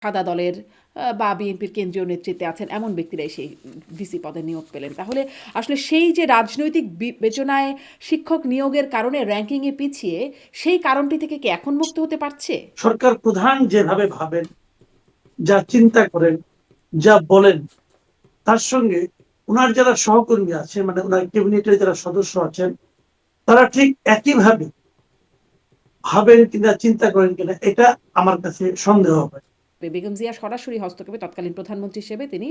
সাদা দলের বা বিএনপির কেন্দ্রীয় নেতৃত্বে আছেন এমন ব্যক্তিরাই সেই ভিসি পদে নিয়োগ পেলেন। তাহলে আসলে সেই যে রাজনৈতিক বিবেচনায় শিক্ষক নিয়োগের কারণে র্যাঙ্কিংয়ে পিছিয়ে, সেই কারণটি থেকে কি এখন মুক্ত হতে পারছে? সরকার প্রধান যেভাবে ভাবেন, যা চিন্তা করেন, যা বলেন, তার সঙ্গে ওনার যারা সহকর্মী আছেন, মানে ওনার ক্যাবিনেটের যারা সদস্য আছেন, তারা ঠিক একইভাবে ভাবেন কিনা, চিন্তা করেন কিনা, এটা আমার কাছে সন্দেহ হয়। বেগম জিয়া সরাসরি হস্তক্ষেপে তৎকালীন প্রধানমন্ত্রী হিসেবে তিনি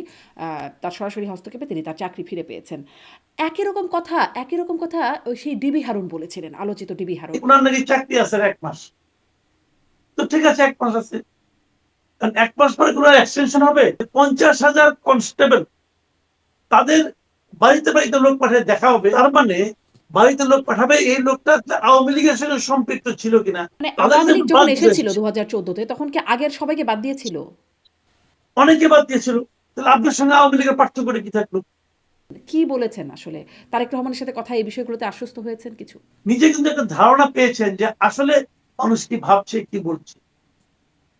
তার সরাসরি হস্তক্ষেপে তিনি তার চাকরি ফিরে পেয়েছেন। একই রকম কথা ওই সেই ডিবি হারুন বলেছিলেন, আলোচিত ডিবি হারুন। ওনার নাকি চাকরি আছে 1 মাস। তো ঠিক আছে, 1 মাস আছে, কারণ 1 মাস পরে কোনো এক্সটেনশন হবে? 50,000 কনস্টেবল, তাদের বাড়িতে বাড়িতে লোক পাঠিয়ে দেখা হবে, তার মানে বাড়িতে লোক পাঠাবে, এই লোকটা আওয়ামী লীগের সঙ্গে সম্পৃক্ত ছিল কিনা। মানে তাদেরকে আওয়ামী লীগ যখন বাদ এসেছিল দিয়েছে, 2014-তে, তখন কি আগের সবাইকে বাদ দিয়েছিল? অনেকে বাদ দিয়েছিল। তাহলে আপনার সঙ্গে আওয়ামী লীগের পার্থক্য কি থাকলো? কি বলেছেন আসলে? তারেক রহমানের সাথে কথা এই বিষয়গুলোতে আশ্বস্ত হয়েছেন কিছু? নিজে কিন্তু একটা ধারণা পেয়েছেন যে আসলে মানুষ কি ভাবছে, কি বলছে।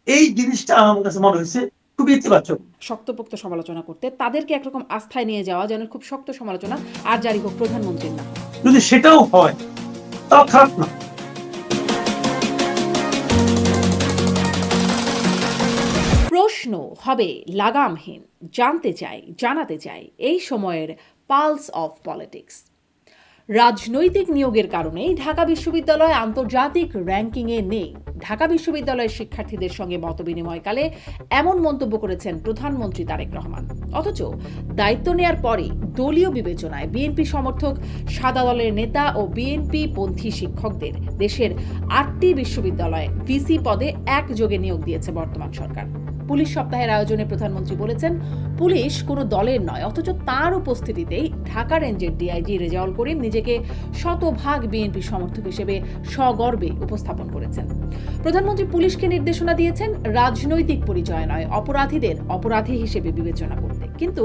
এই জিনিসটা আমার কাছে মনে হয়েছে খুবই ইতিবাচক। শক্তপোক্ত সমালোচনা করতে, তাদেরকে একরকম আস্থায় নিয়ে যাওয়া, যেন খুব শক্ত সমালোচনা আর জারি হোক প্রধানমন্ত্রীর না। যদি সেটাও হয়, তাও খারাপ না। প্রশ্ন হবে লাগামহীন। জানাতে চাই এই সময়ের পালস অফ পলিটিক্স। রাজনৈতিক নিয়োগের কারণেই ঢাকা বিশ্ববিদ্যালয় আন্তর্জাতিক র্যাঙ্কিংয়ে নেই। ঢাকা বিশ্ববিদ্যালয়ের শিক্ষার্থীদের সঙ্গে মতবিনিময়কালে এমন মন্তব্য করেছেন প্রধানমন্ত্রী তারেক রহমান। অথচ দায়িত্ব নেয়ার পরই দলীয় বিবেচনায় বিএনপি সমর্থক সাদা দলের নেতা ও বিএনপি পন্থী শিক্ষকদের দেশের 8টি বিশ্ববিদ্যালয়ে ভিসি পদে একযোগে নিয়োগ দিয়েছে বর্তমান সরকার। পুলিশ সপ্তাহের আয়োজনে প্রধানমন্ত্রী বলেছেন, পুলিশ কোনো দলের নয়, অথচ তার উপস্থিতিতেই ঢাকা রেঞ্জের ডিআইজি রেজাউল করিম নিজেকে শতভাগ বিএনপি সমর্থক হিসেবে সগর্বে উপস্থাপন করেছেন। প্রধানমন্ত্রী পুলিশকে নির্দেশনা দিয়েছেন রাজনৈতিক পরিচয় নয়, অপরাধীদের অপরাধী হিসেবে বিবেচনা করতে। কিন্তু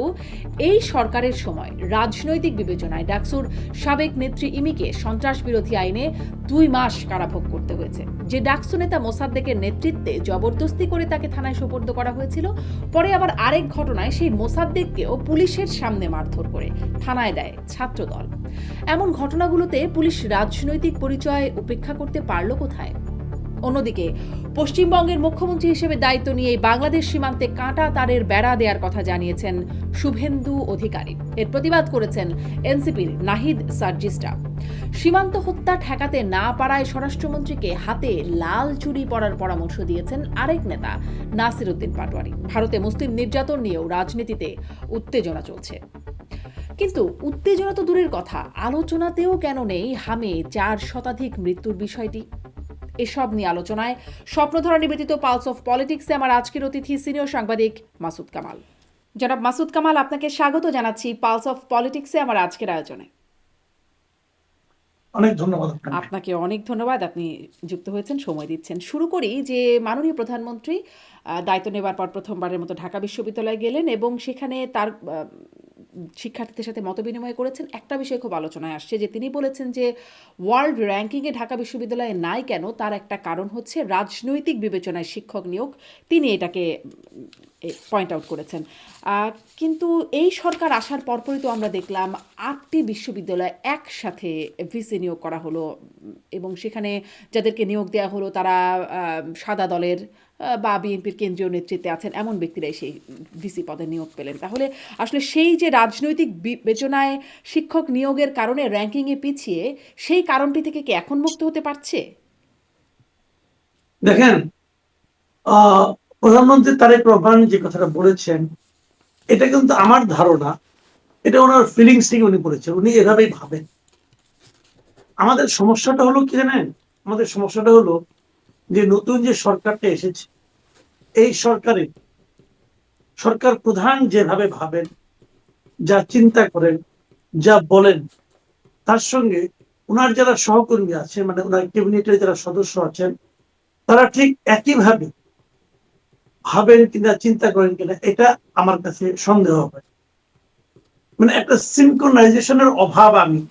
এই সরকারের সময় রাজনৈতিক বিবেচনায় ডাকসুর সাবেক নেত্রী ইমিকে সন্ত্রাস বিরোধী আইনে 2 মাস কারাভোগ করতে হয়েছে। যে ডাকসু নেতা মোসাদ্দেকের নেতৃত্বে জবরদস্তি করে তাকে থানায় সোপর্দ করা হয়েছিল, পরে আবার আরেক ঘটনায় সেই মোসাদ্দেককেও পুলিশের সামনে মারধর করে থানায় দেয় ছাত্রদল। এমন ঘটনাগুলোতে পুলিশ রাজনৈতিক পরিচয় উপেক্ষা করতে পারল কোথায়? অন্যদিকে পশ্চিমবঙ্গের মুখ্যমন্ত্রী হিসেবে দায়িত্ব নিয়ে বাংলাদেশ সীমান্তে কাঁটা তারের বেড়া দেওয়ার কথা জানিয়েছেন শুভেন্দু অধিকারী। এর প্রতিবাদ করেছেন এনসিপির নাহিদ সার্জিস্টা। সীমান্ত হত্যা ঠেকাতে না পারায় স্বরাষ্ট্রমন্ত্রীকে হাতে লাল চুড়ি পরার পরামর্শ দিয়েছেন আরেক নেতা নাসির উদ্দিন পাটোয়ারি। ভারতে মুসলিম নির্যাতন নিয়েও রাজনীতিতে উত্তেজনা চলছে। কিন্তু উত্তেজনা তো দূরের কথা, আলোচনাতেও কেন নেই হামে 4 শতাধিক মৃত্যুর বিষয়টি? এসব নিয়ে আলোচনায় স্বপ্নধারা নিবেদিত পালস অফ পলিটিক্সে আমার আজকের অতিথি সিনিয়র সাংবাদিক মাসুদ কামাল। জনাব মাসুদ কামাল, আপনাকে স্বাগত জানাচ্ছি পালস অফ পলিটিক্সে আমার আজকের আয়োজনে। অনেক ধন্যবাদ আপনাকে। আপনাকে অনেক ধন্যবাদ, আপনি যুক্ত হয়েছেন, সময় দিচ্ছেন। শুরু করি যে মাননীয় প্রধানমন্ত্রী দায়িত্ব নেবার পর প্রথমবারের মতো ঢাকা বিশ্ববিদ্যালয়ে গেলেন এবং সেখানে তার শিক্ষার্থীদের সাথে মতবিনিময় করেছেন। একটা বিষয় খুব আলোচনায় আসছে, যে তিনি বলেছেন যে ওয়ার্ল্ড র্যাঙ্কিংয়ে ঢাকা বিশ্ববিদ্যালয়ে নাই কেন, তার একটা কারণ হচ্ছে রাজনৈতিক বিবেচনায় শিক্ষক নিয়োগ। তিনি এটাকে পয়েন্ট আউট করেছেন। কিন্তু এই সরকার আসার পরপরই তো আমরা দেখলাম 8টি বিশ্ববিদ্যালয় একসাথে ভিসি নিয়োগ করা হলো এবং সেখানে যাদেরকে নিয়োগ দেওয়া হলো তারা সাদা দলের বা বিএনপির কেন্দ্রীয় নেতৃত্বে আছেন এমন ব্যক্তিরাই সেই ভিসি পদে নিয়োগ পেলেন। তাহলে আসলে সেই যে রাজনৈতিক বিবেচনায় শিক্ষক নিয়োগের কারণে র্যাঙ্কিংয়ে পিছিয়ে, সেই কারণটি থেকে কি এখন মুক্ত হতে পারছে? দেখেন, প্রধানমন্ত্রী তারেক রহমান যে কথাটা বলেছেন, এটা কিন্তু আমার ধারণা, এটা ওনার ফিলিংস থেকে উনি বলেছেন, উনি এভাবেই ভাবেন। আমাদের সমস্যাটা হলো কি জানেন, আমাদের সমস্যাটা হলো যে নতুন যে সরকারটা এসেছে, এই সরকার প্রধান যেভাবে ভাবেন, যা চিন্তা করেন, যা বলেন, তার সঙ্গে ওনার যারা সহকর্মী আছেন, মানে ওনার ক্যাবিনেটের যারা সদস্য আছেন, তারা ঠিক একইভাবে ভাবেন কিনা, চিন্তা করেন কিনা, এটা আমার কাছে সন্দেহ হয়। মানে একটা সিনক্রোনাইজেশনের অভাব আমি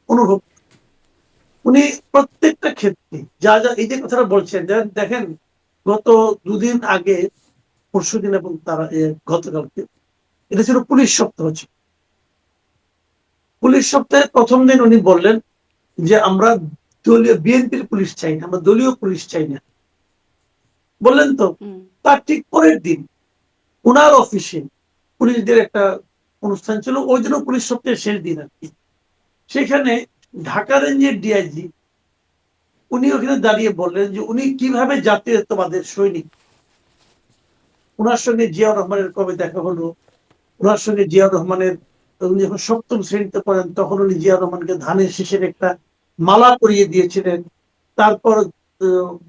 অনুভব। উনি প্রত্যেকটা ক্ষেত্রে যা যা এই যে কথাটা বলছেন, দেখেন গত 2 দিন আগে পরশুদিন এবং তারা গতকালকে, এটা ছিল পুলিশ সপ্তাহ ছিল। পুলিশ সপ্তাহে প্রথম দিন উনি বললেন যে আমরা দলীয় বিএনপির পুলিশ চাই না, আমরা দলীয় পুলিশ চাই না, বললেন তো। হুম। তার ঠিক পরের দিন উনার অফিসে পুলিশদের একটা অনুষ্ঠান ছিল, ওই জন্য পুলিশ সপ্তাহের শেষ দিন আর কি। সেখানে ঢাকা রেঞ্জের ডিআইজি উনি ওখানে দাঁড়িয়ে বললেন যে উনি কিভাবে জাতীয়তাবাদের সৈনিক। ওনার সঙ্গে জিয়াউর রহমানের কবে দেখা হলো, ওনার সঙ্গে জিয়াউর রহমানের, উনি যখন সপ্তম শ্রেণীতে পড়েন তখন উনি জিয়াউর রহমানকে ধানের শীষের একটা মালা পরিয়ে দিয়েছিলেন। তারপর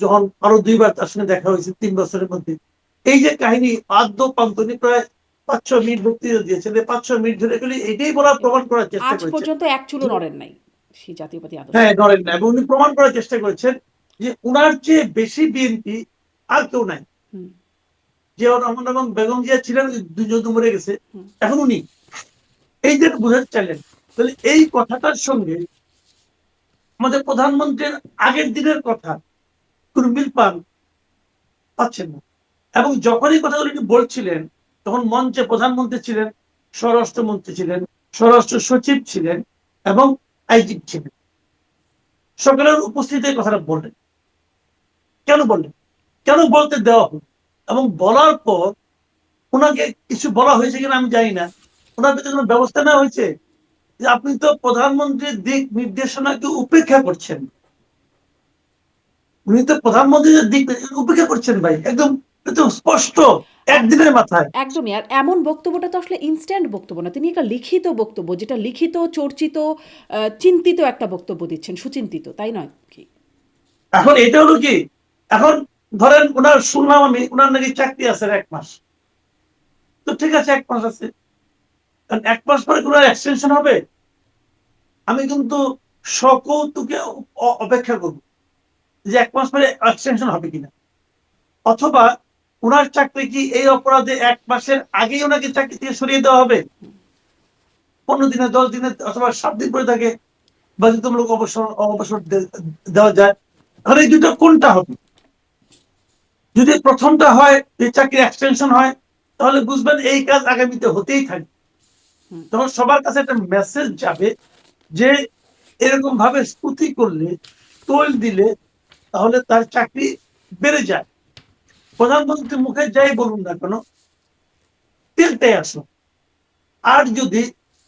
যখন আরো 2বার তার সঙ্গে দেখা হয়েছে 3 বছরের মধ্যে। এই যে কাহিনী আদ্য প্রান্ত, উনি প্রায় 5-6 মিনিট বক্তৃতা দিয়েছেন। 5-6 মিনিট ধরে এগুলি এটাই বলার প্রমাণ করার চেষ্টা আজ করেছেন পর্যন্ত এক চুলও যে নড়েন নাই সেই জাতীয়বাদী আদর্শ হ্যাঁ থেকে। নড়েন না, এবং উনি প্রমাণ করার চেষ্টা করেছেন যে উনার চেয়ে বেশি বিএনপি আর কেউ নাই। হুম। জিয়াউর রহমান এবং বেগম জিয়া ছিলেন, দুজন তো মরে গেছে, হুম। এখন উনি এই যে বোঝাতে চাইলেন। তাহলে এই কথাটার সঙ্গে আমাদের প্রধানমন্ত্রীর আগের দিনের কথা কোন মিল পাচ্ছেন না। এবং যখনই কথাগুলো উনি বলছিলেন তখন মঞ্চে প্রধানমন্ত্রী ছিলেন, স্বরাষ্ট্রমন্ত্রী ছিলেন, স্বরাষ্ট্র সচিব ছিলেন এবং আইজি ছিলেন, সকলের উপস্থিতিতে কথাটা বললেন। কেন বললেন, কেন বলতে দেওয়া হলো? এবং বলার পর ওনাকে কিছু বলা হয়েছে কিনা আমি জানি না, ওনার ভিতরে কোনো ব্যবস্থা নেওয়া হয়েছে যে আপনি তো প্রধানমন্ত্রীর দিক নির্দেশনাকে উপেক্ষা করছেন, উনি তো প্রধানমন্ত্রীর দিক উপেক্ষা করছেন ভাই, একদম স্পষ্ট এক- একদিনের মাথায়। একদমই। আর এমন বক্তব্যটা তো আসলে ইনস্ট্যান্ট বক্তব্য না, তিনি একটা লিখিত বক্তব্য, যেটা লিখিত, চর্চিত, চিন্তিত একটা বক্তব্য দিচ্ছেন, সুচিন্তিত, তাই নয় কি? এখন এটা হলো কি, এখন ধরেন ওনার শুনলাম আমি ওনার নাকি চাকরি আছে 1 মাস, তো ঠিক আছে 1 মাস আছে, কারণ 1 মাস পরে কোনো এক্সটেনশন হবে, আমি কিন্তু সকৌতুকে অপেক্ষা করবো যে 1 মাস পরে এক্সটেনশন হবে কিনা। অথবা ওনার চাকরি কি এই অপরাধে 1 মাসের আগেই ওনাকে চাকরি থেকে সরিয়ে দেওয়া হবে, 15 দিনে, 10 দিনে অথবা 7 দিন পরে তাকে বাধ্যতামূলক অবসর দেওয়া যায়। তাহলে এই দুটো কোনটা হবে? যদি প্রথমটা হয়, এই চাকরি এক্সটেনশন হয়, তাহলে বুঝবেন এই কাজ আগামীতে হতেই থাকবে। হুম। তখন সবার কাছে একটা মেসেজ যাবে যে এরকম ভাবে স্তুতি করলে, তোল দিলে, তাহলে তার চাকরি বেড়ে যায়। প্রধানমন্ত্রী মুখে যাই বলুন না কেন, তেলটাই আসো। আর যদি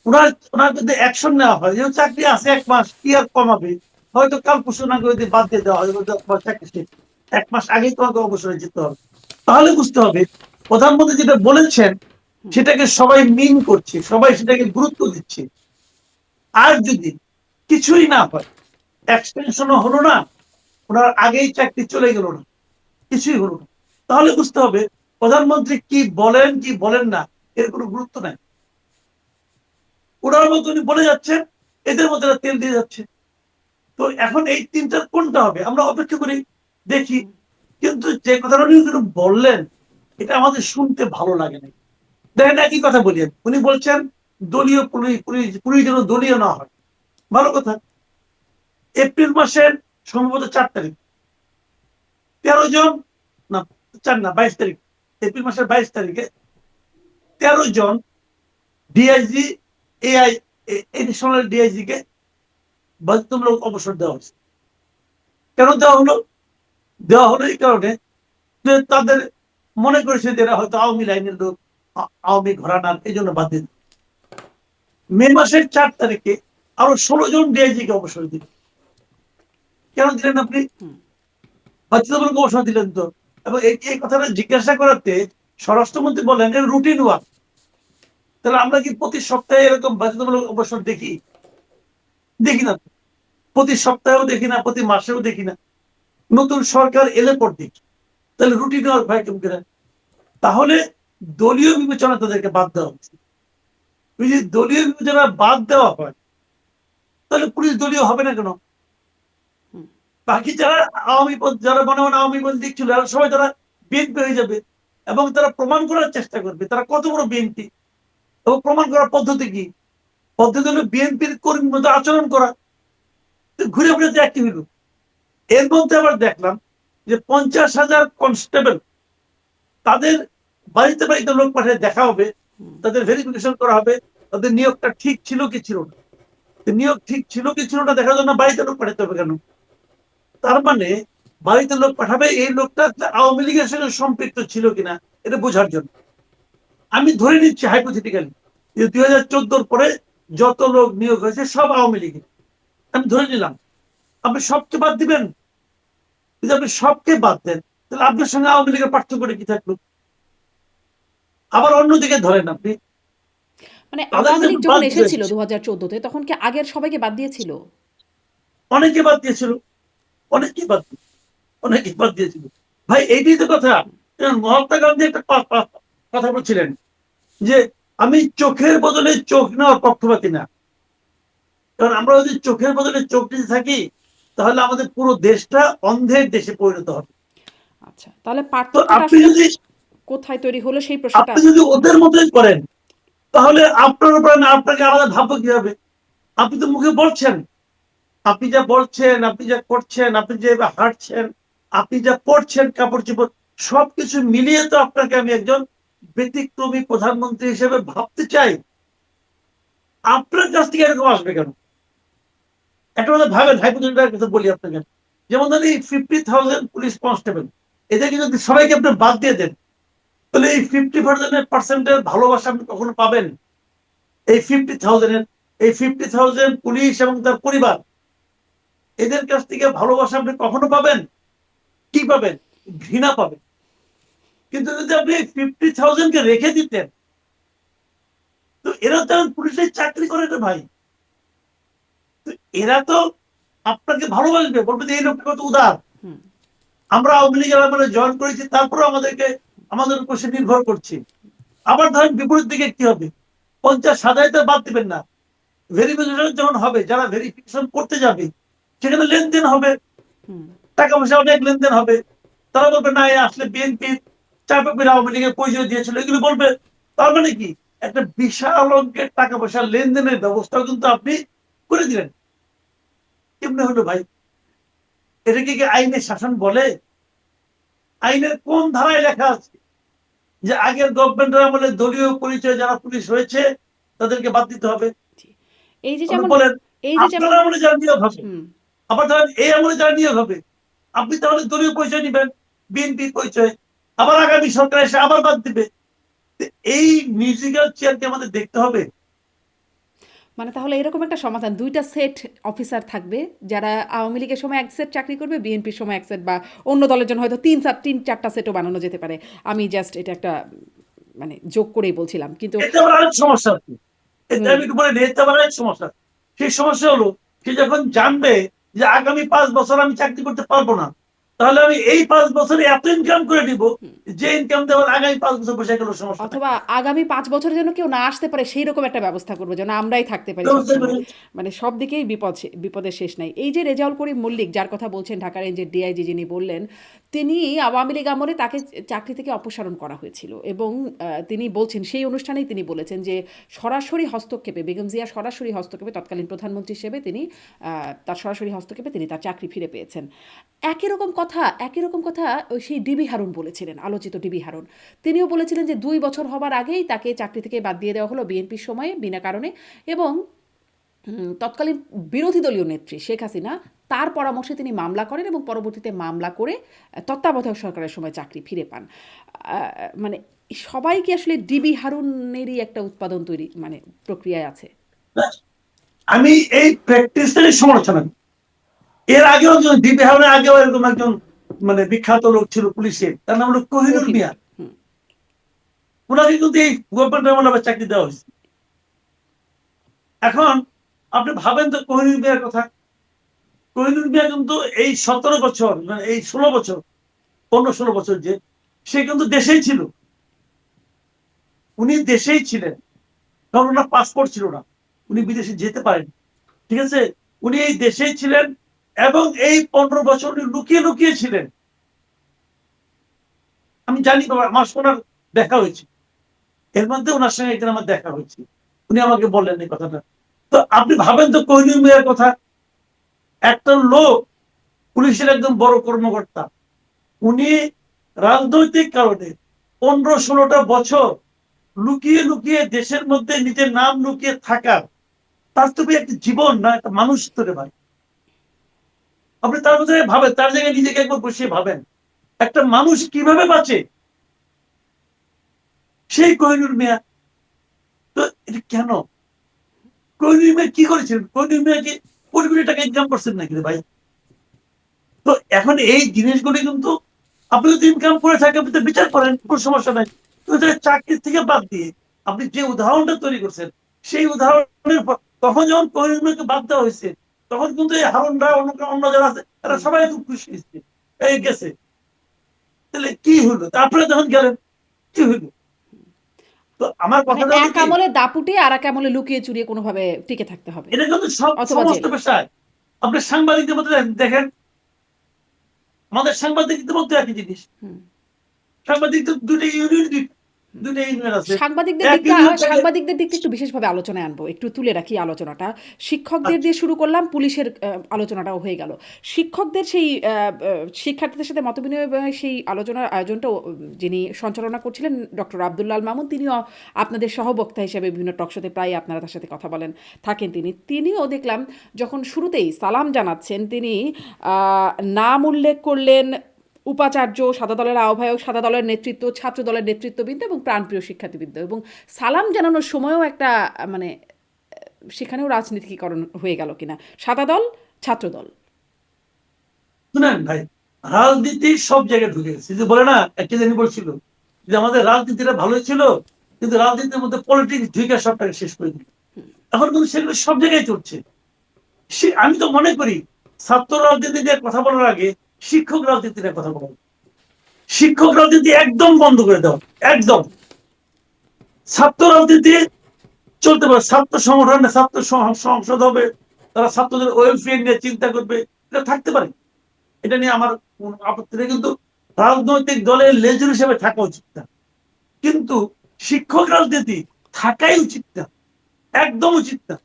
ওনার যদি অ্যাকশন নেওয়া হয়, যে চাকরি আছে 1 মাস, কি আর কমাবে, হয়তো কাল পরশু না করে বাদ দিয়ে দেওয়া হয়, চাকরি শেষ, 1 মাস আগেই তোমাকে অবসরে যেতে হবে, তাহলে বুঝতে হবে প্রধানমন্ত্রী যেটা বলেছেন সেটাকে সবাই মিন করছে, সবাই সেটাকে গুরুত্ব দিচ্ছে। আর যদি কিছুই না হয়, এক্সটেনশনও হলো না, ওনার আগেই চাকরি চলে গেল না, কিছুই হলো না, তাহলে বুঝতে হবে প্রধানমন্ত্রী কি বলেন কি বলেন না এর কোনো গুরুত্ব নাই। ওনার মতো উনি বলে যাচ্ছেন, এদের মধ্যে তেল দিয়ে যাচ্ছে। তো এখন এই তিনটার কোনটা হবে আমরা অপেক্ষা করি, দেখি। কিন্তু যে কথাটা উনি বললেন এটা আমাদের শুনতে ভালো লাগে না। দেখেন একই কথা বলি, উনি বলছেন দলীয় পুলিশ যেন দলীয় না হয়, ভালো কথা। এপ্রিল মাসের সম্ভবত 4 তারিখ 13 জন, না 4 না 22 তারিখ, এপ্রিল মাসের 22 তারিখে 13 জন ডিআইজি, এআই, এডিশনাল ডিআইজি কে বাধ্যতামূলক অবসর দেওয়া হয়েছে। কেন দেওয়া হলো? দেওয়া হলো এই কারণে যে তাদের মনে করেছে যে এরা হয়তো আওয়ামী লাইনের লোক, আওয়ামী ঘরানার, এই জন্য বাদ দিন। মে মাসের 4 তারিখে আরো 16 জন ডিআইজি কে অবসর দিল। কেন দিলেন আপনি? হুম। বাধ্যতামূলক অবসর দিলেন তো। এবং এই কথাটা জিজ্ঞাসা করাতে স্বরাষ্ট্রমন্ত্রী বলেন এটা রুটিন ওয়ার্ক। তাহলে আমরা কি প্রতি সপ্তাহে এরকম বাধ্যতামূলক অবসর দেখি? দেখি না। প্রতি সপ্তাহেও দেখি না, প্রতি মাসেও দেখি না। নতুন সরকার এলে পর দেখি। তাহলে রুটিন ওয়ার্ক ভাই কেমন করে? তাহলে দলীয় বিবেচনা তাদেরকে বাদ দেওয়া উচিত। যদি দলীয় বিবেচনা বাদ দেওয়া হয় তাহলে পুলিশ দলীয় হবে না কেন? হুম। বাকি যারা যারা মনে মনে আওয়ামী দিক ছিল সবাই তারা বিএনপি হয়ে যাবে, এবং তারা প্রমাণ করার চেষ্টা করবে তারা কত বড় বিএনপি। এবং প্রমাণ করার পদ্ধতি কি? পদ্ধতি হলো বিএনপির কর্মীর মতো আচরণ করা, ঘুরে ঘুরে একটি হইল। এর মধ্যে আবার দেখলাম যে 50,000 কনস্টেবল তাদের বাড়িতে বাড়িতে লোক পাঠিয়ে দেখা হবে, তাদের ভেরিফিকেশন করা হবে, তাদের নিয়োগটা ঠিক ছিল কি ছিল না। নিয়োগ ঠিক ছিল কি ছিল না দেখার জন্য বাড়িতে লোক পাঠাতে হবে কেন? তার মানে বাড়িতে লোক পাঠাবে এই লোকটা আওয়ামী লীগের সঙ্গে সম্পৃক্ত ছিল কিনা এটা বোঝার জন্য। আমি ধরে নিচ্ছি হাইপোথেটিক্যালি যে 2014 পরে যত লোক নিয়োগ হয়েছে সব আওয়ামী লীগের, আমি ধরে নিলাম। আপনি সবকে বাদ দিবেন? যদি আপনি সবকে বাদ দেন তাহলে আপনার সঙ্গে আওয়ামী লীগের পার্থক্য কি থাকলো? আবার অন্যদিকে ধরেন আপনি মানে তাদের আওয়ামী লীগ যখন যখন বাদ দিয়ে এসেছিল এসেছে 2014-তে তখন কি আগের সবাইকে বাদ দিয়েছিল? অনেকে বাদ দিয়েছিল, অনেকে বাদ অনেকে বাদ দিয়েছিল। ভাই এইটাই তো কথা। মহাত্মা গান্ধী একটা কথা বলছিলেন যে আমি চোখের বদলে চোখ নেওয়ার পক্ষপাতী না। কারণ আমরা যদি চোখের বদলে চোখ নিতে থাকি তাহলে আমাদের পুরো দেশটা অন্ধের দেশে পরিণত হবে। আচ্ছা, তাহলে তো পার্থক্যটা আপনি আসলে যদি কোথায় তৈরি হলো সেই প্রশ্নটা। আপনি যদি ওদের মতোই করেন তাহলে আপনার উপর আমি আপনাকে আলাদা ভাববো কিভাবে? আপনি তো মুখে বলছেন, আপনি যা বলছেন, আপনি যা করছেন, আপনি যে হাঁটছেন, আপনি যা পড়ছেন, কাপড় চোপড় সবকিছু মিলিয়ে তো আপনাকে আমি একজন ব্যতিক্রমী প্রধানমন্ত্রী হিসেবে ভাবতে চাই। আপনার কাছ থেকে এরকম আসবে কেন? একটা কথা ভাবেন, হাইপোথেটিক্যাল কথা বলি আপনাকে। যেমন ধরেন এই 50,000 পুলিশ কনস্টেবল, এদেরকে যদি সবাইকে আপনি বাদ দিয়ে দেন তাহলে এই 50% ভালোবাসা আপনি কখনো পাবেন? এই 50,000 পুলিশ এবং তার পরিবার, এদের কাছ থেকে ভালোবাসা আপনি কখনো পাবেন? কি পাবেন? ঘৃণা পাবেন। কিন্তু যদি আপনি 50,000 রেখে দিতেন, তো এরা তো পুলিশের চাকরি করে না ভাই। তো এরা তো আপনাকে ভালোবাসবে, বলবে যে এই লোকটা কত উদার। আমরা আওয়ামী লীগের আমলে জয়েন করেছি, তারপরে আমাদের উপর সে নির্ভর করছে। আবার ধরেন বিপরীত দিকে কি হবে? 50,000 বাদ দিবেন না, ভেরিফিকেশন যখন হবে, যারা ভেরিফিকেশন করতে যাবে সেখানে লেনদেন হবে, টাকা পয়সা অনেক লেনদেন হবে। তারা বলবে না, আসলে বিএনপি চাপে পড়ে আওয়ামী লীগের পরিচয় দিয়েছিল, এগুলো বলবে। তার মানে কি একটা বিশাল অঙ্কের টাকা পয়সা লেনদেনের ব্যবস্থাও কিন্তু আপনি করে দিলেন। কেমনে হলো ভাই? এটাকে কি আইনের শাসন বলে? আইনের কোন ধারায় লেখা আছে যে আগের গভর্নমেন্টের আমলে দলীয় পরিচয় যারা পুলিশ হয়েছে তাদেরকে বাদ দিতে হবে? এই যে আপনি যেমন বলেন এই যে আপনার যেমন আমলে যারা নিয়োগ হবে, হুম আবার ধরেন এই আমলে যারা নিয়োগ হবে, আপনি তাহলে দলীয় পরিচয় নিবেন, বিএনপির পরিচয়, আবার আগামী সরকার এসে আবার বাদ দিবে। এই মিউজিক্যাল চেয়ার কি আমাদের দেখতে হবে? মানে তাহলে এরকম একটা সমাধান, দুইটা সেট অফিসার থাকবে, যারা আওয়ামী লীগের সময় এক সেট চাকরি করবে, বিএনপির সময় এক সেট, বা অন্য দলের জন্য হয়তো তিন চারটা সেটও বানানো যেতে পারে। আমি জাস্ট এটা একটা মানে যোগ করেই বলছিলাম, কিন্তু এটা আবার আরেক সমস্যা আছে। এটা হুম আমি একটু বলে এটা আবার আরেক সমস্যা। সেই সমস্যা হলো সে যখন জানবে যে আগামী 5 বছর আমি চাকরি করতে পারবো না, তাহলে আমি এই 5 বছরে এত ইনকাম করে দিব যে ইনকাম দেওয়ার আগামী 5 বছর বসে গেল, সমস্যা নাই। অথবা আগামী ৫ বছরের জন্য কেউ না আসতে পারে সেই রকম একটা ব্যবস্থা করবো, যেন আমরাই থাকতে পারি সবসময়। মানে সব দিকেই বিপদের শেষ নাই। এই যে রেজাউল করিম মল্লিক যার কথা বলছেন, ঢাকা রেঞ্জের ডিআইজি যিনি বললেন, তিনি আওয়ামী লীগ আমলে তাকে চাকরি থেকে অপসারণ করা হয়েছিল, এবং তিনি বলছেন, সেই অনুষ্ঠানেই তিনি বলেছেন যে সরাসরি হস্তক্ষেপে, বেগম জিয়া সরাসরি হস্তক্ষেপে, তৎকালীন প্রধানমন্ত্রী হিসেবে তিনি তার সরাসরি হস্তক্ষেপে তিনি তার চাকরি ফিরে পেয়েছেন। একই রকম কথা ওই সেই ডিবি হারুন বলেছিলেন, আলোচিত ডিবি হারুন। তিনিও বলেছিলেন যে 2 বছর হবার আগেই তাকে চাকরি থেকে বাদ দিয়ে দেওয়া হলো বিএনপির সময়ে বিনা কারণে, এবং তৎকালীন বিরোধী দলীয় নেত্রী শেখ হাসিনা তার পরামর্শে তিনি মামলা করেন, এবং পরবর্তীতে মামলা করে তত্ত্বাবধায়ক সরকারের সময় চাকরি ফিরে পান। মানে সবাই কি আসলে ডিবি হারুনেরই একটা উৎপাদন তৈরি মানে প্রক্রিয়ায় আছে? আমি এই প্র্যাকটিসের সমালোচনা করি। এর আগেও ডিবি হারুনের আগেও এরকম একজন মানে বিখ্যাত লোক ছিল পুলিশের, তার নাম হলো কোহিনুর মিয়া। কোহিনুর। হুম। ওনাকে কিন্তু এই গভর্নমেন্টের আমলে আবার চাকরি দেওয়া হয়েছে। এখন আপনি ভাবেন তো কোহিনুর মিয়ার কথা। কোহিনুর মিয়া কিন্তু এই 17 বছর, মানে এই 16 বছর, 15-16 বছর যে সে কিন্তু দেশেই ছিল। উনি দেশেই ছিলেন, কারণ ওনার পাসপোর্ট ছিল না, উনি বিদেশে যেতে পারেন। ঠিক আছে, উনি এই দেশেই ছিলেন এবং এই 15 বছর উনি লুকিয়ে লুকিয়ে ছিলেন। আমি জানি বাবা, আমার ওনার দেখা হয়েছে, এর মধ্যে ওনার সঙ্গে একদিন আমার দেখা হয়েছে, উনি আমাকে বললেন এই কথাটা। তো আপনি ভাবেন তো কোহিনুর মিয়ার কথা। একটা লোক পুলিশের একদম বড় কর্মকর্তা, উনি রাজনৈতিক কারণে 15-16টা বছর লুকিয়ে লুকিয়ে দেশের মধ্যে নিজের নাম লুকিয়ে থাকার, তার তো একটা জীবন না, একটা মানুষ তোরে ভাই। আপনি তার মধ্যে ভাবেন, তার জায়গায় নিজেকে একবার বসিয়ে ভাবেন, একটা মানুষ কিভাবে বাঁচে। সেই কোহিনুর মিয়া, তো এটা কেন? কোহিনুর মিয়া কি করেছেন? কোহিনুর মিয়া কি কোটি কোটি টাকা ইনকাম করছেন নাকি রে ভাই? তো এখন এই জিনিসগুলি কিন্তু আপনি যদি ইনকাম করে থাকেন, আপনি তো বিচার করেন, কোনো সমস্যা নাই। কিন্তু চাকরির থেকে বাদ দিয়ে আপনি যে উদাহরণটা তৈরি করছেন, সেই উদাহরণের তখন যখন কোহিনুরকে বাদ দেওয়া হয়েছে, তখন কিন্তু এই হারুনরা অন্য যারা আছে তারা সবাই খুব খুশি হয়েছে, এই গেছে। তাহলে কি হলো? আপনারা যখন গেলেন কি হইলো? তো আমার মানে কথাটা হলো এক কি, আমলে দাপুটে আর এক আমলে লুকিয়ে চুরিয়ে কোনোভাবে টিকে থাকতে হবে, এটা কিন্তু অথবা সমস্ত জেলে। পেশায়। আপনি সাংবাদিকদের মধ্যে দেখেন, আমাদের সাংবাদিকদের মধ্যে একই জিনিস। হুম। সাংবাদিক তো দুইটা ইউনিয়ন আছে। এক ইউনিয়নটাকে সাংবাদিকদের দিকটা একটু বিশেষভাবে আলোচনায় আনবো, একটু তুলে রাখি আলোচনাটা। শিক্ষকদের আচ্ছা, দিয়ে শুরু করলাম, পুলিশের আলোচনাটাও হয়ে গেল। শিক্ষকদের সেই শিক্ষার্থীদের সাথে মতবিনিময় সেই আলোচনার আয়োজনটা যিনি সঞ্চালনা করছিলেন ডক্টর আব্দুল্লাহ মামুন, তিনিও আপনাদের সহবক্তা হিসেবে বিভিন্ন টকশোতে প্রায় আপনারা তার সাথে কথা বলেন থাকেন। তিনিও দেখলাম যখন শুরুতেই সালাম জানাচ্ছেন, তিনি আহ, নাম উল্লেখ করলেন উপাচার্য, সাদা দলের আহ্বায়ক, সাদা দলের নেতৃত্ব, ছাত্র দলের নেতৃত্ববৃন্দ এবং প্রাণপ্রিয় শিক্ষার্থীবৃন্দ। এবং সালাম জানানোর সময়ও একটা মানে সেখানেও রাজনীতিকরণ হয়ে গেল কিনা, সাদা দল, ছাত্র দল। শুনেন ভাই, রাজনীতি সব জায়গায় ঢুকে গেছে। যে বলে না, একটা জানি বলছিল যে আমাদের রাজনীতিটা ভালোই ছিল, কিন্তু রাজনীতির মধ্যে পলিটিক্স ঢুকে সবটাকে শেষ করে দিল। এখন কিন্তু সেগুলো সব জায়গায় চলছে। আমি তো মনে করি ছাত্র রাজনীতি নিয়ে কথা বলার আগে শিক্ষক রাজনীতি নিয়ে কথা বলা, শিক্ষক রাজনীতি একদম বন্ধ করে দেওয়া, একদম। ছাত্র রাজনীতি চলতে পারে, ছাত্র সংগঠন, ছাত্র সংসদ হবে, তারা ছাত্রদের ওয়েলফেয়ার নিয়ে চিন্তা করবে, এটা থাকতে পারে, এটা নিয়ে আমার কোনো আপত্তি নেই। কিন্তু রাজনৈতিক দলের লেজুর হিসেবে থাকা উচিত না। কিন্তু শিক্ষক রাজনীতি থাকাই উচিত না, একদম উচিত না।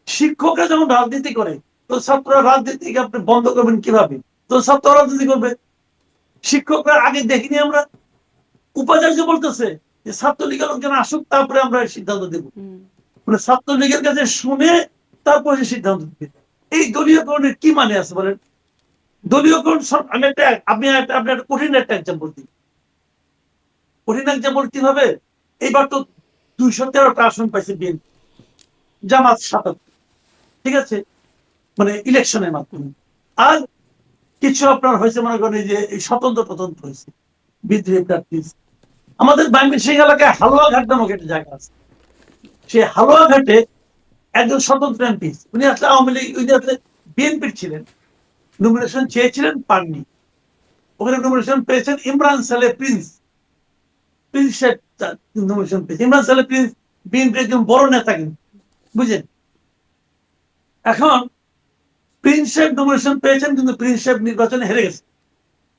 শিক্ষকরা যখন রাজনীতি করে, তো ছাত্ররা রাজনীতিকে আপনি বন্ধ করবেন কিভাবে? তো ছাত্র রাজনীতি করবে। শিক্ষকরা আগে দেখিনি আমরা, উপাচার্য বলতেছে যে ছাত্রলীগের লোকজন আসুক, তারপরে আমরা সিদ্ধান্ত দেবো। মানে ছাত্রলীগের কাছে শুনে তারপরে সিদ্ধান্ত দেবে। এই দলীয়করণের কি মানে আছে বলেন? দলীয়করণ আমি একটা, আপনি একটা কঠিন একটা এক্সাম্পল দিই। কঠিন এক্সাম্পল কিভাবে? এইবার তো 213টা আসন পাইছে বিএনপি, জামাত 77, ঠিক আছে, মানে ইলেকশনের মাধ্যমে। আর কিছু আপনার হয়েছে, মনে করেন যে এই স্বতন্ত্র তদন্ত হয়েছে, বিদ্রোহী প্রার্থী। আমাদের ময়মনসিংহ এলাকায় হালুয়াঘাট নামক একটা জায়গা আছে। সেই হালুয়াঘাটে একজন স্বতন্ত্র এমপি, উনি আসলে আওয়ামী লীগ, উনি আসলে বিএনপির ছিলেন, নমিনেশন চেয়েছিলেন, পাননি। ওখানে নমিনেশন পেয়েছেন ইমরান সালে প্রিন্স। প্রিন্স নমিনেশন পেয়েছে ইমরান সালে প্রিন্স, বিএনপির একজন বড় নেতা কিন্তু, বুঝলেন। এখন প্রিন্স সাহেব নমিনেশন পেয়েছেন, কিন্তু প্রিন্স সাহেব নির্বাচনে হেরে গেছে।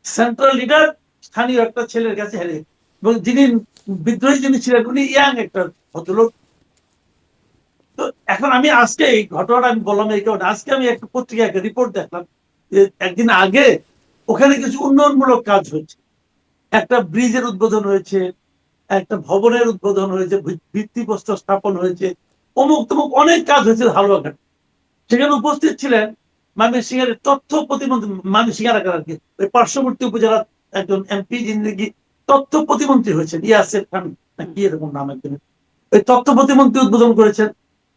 সেন্ট্রাল লিডার স্থানীয় একটা ছেলের কাছে হেরে গেছে। এবং যিনি বিদ্রোহী যিনি ছিলেন, উনি ইয়াং একটা ভদ্রলোক। তো এখন আমি আজকে এই ঘটনাটা আমি বললাম এই কারণে, আজকে আমি একটা পত্রিকায় একটা রিপোর্ট দেখলাম যে একদিন আগে ওখানে কিছু উন্নয়নমূলক কাজ হয়েছে, একটা ব্রিজের উদ্বোধন হয়েছে, একটা ভবনের উদ্বোধন হয়েছে, ভিত্তিপ্রস্তর স্থাপন হয়েছে, অমুক তমুক অনেক কাজ হয়েছে হালুয়াঘাট। সেখানে উপস্থিত ছিলেন ময়মনসিংহের তথ্য প্রতিমন্ত্রী, ময়মনসিংহ এলাকার আর কি ওই পার্শ্ববর্তী উপজেলার একজন এমপি, যিনি নাকি তথ্য প্রতিমন্ত্রী হয়েছেন, ইয়াসের খান না কি এরকম নাম একজন, ওই তথ্য প্রতিমন্ত্রী উদ্বোধন করেছেন।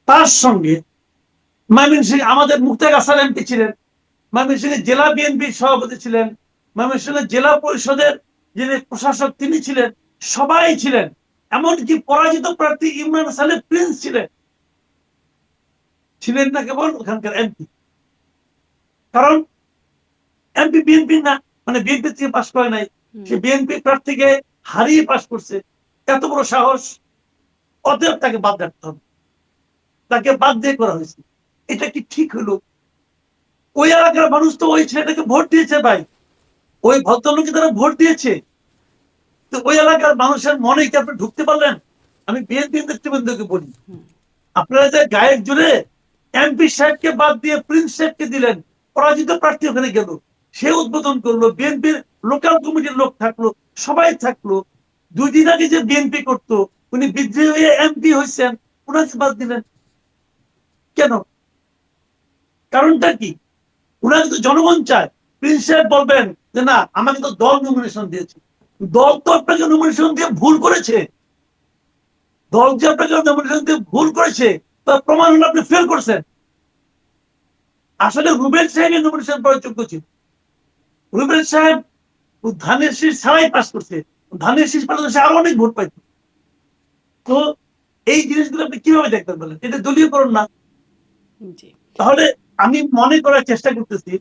তার সঙ্গে ময়মনসিংহ আমাদের মুক্তাগ আসার এমপি ছিলেন, ময়মনসিংহের জেলা বিএনপির সভাপতি ছিলেন, ময়মনসিংহের জেলা পরিষদের যিনি প্রশাসক তিনি ছিলেন, সবাই ছিলেন। এমনকি পরাজিত প্রার্থী ইমরান সালে প্রিন্স ছিলেন, ছিলেন না কেবল ওখানকার এমপি। কারণ এমপি বিএনপি না, মানে বিএনপি থেকে পাশ করে নাই, সে বিএনপি প্রার্থীকে হারিয়ে পাশ করছে। এত বড় সাহস! অতএব তাকে বাদ রাখতে হবে, তাকে বাদ দিয়ে করা হয়েছে। এটা কি ঠিক হলো? ওই এলাকার মানুষ তো ওই ছেলেটাকে ভোট দিয়েছে ভাই, ওই ভদ্রলোকে তারা ভোট দিয়েছে। তো ওই এলাকার মানুষের মনে কি আপনি ঢুকতে পারলেন? আমি বিএনপি নেতৃবৃন্দকে বলি, আপনারা যে গায়ের জোরে এমপি সাহেবকে বাদ দিয়ে প্রিন্স সাহেবকে দিলেন, পরাজিত প্রার্থী ওখানে গেল, সে উদ্বোধন করলো, বিএনপির লোকাল কমিটির লোক থাকলো, সবাই থাকলো, দুদিন আগে যে বিএনপি করতো, উনি বিদ্রোহী হয়ে এমপি হয়েছেন, উনাকে বাদ দিলেন কেন? কারণটা কি? উনাকে তো জনগণ চায়। প্রিন্স সাহেব বলবেন যে না, আমাকে তো দল নমিনেশন দিয়েছে। দল তো আপনাকে নমিনেশন দিয়ে ভুল করেছে। দল যে আপনাকে নমিনেশন দিয়ে ভুল করেছে, তার প্রমাণ হলো আপনি ফেল করছেন। আসলে রুবেল সাহেবের নমিনেশন পাওয়ার যোগ্য ছিল। রুবেল সাহেব ধানের শীষ ছাড়াই পাস করছে। ধানের শীষ পাঠাতে সে আরো অনেক ভোট পাইত। তো এই জিনিসগুলো আপনি কিভাবে দেখবেন বলেন? এটা দলীয়করণ না। জি। তাহলে আমি মনে করার চেষ্টা করতেছি,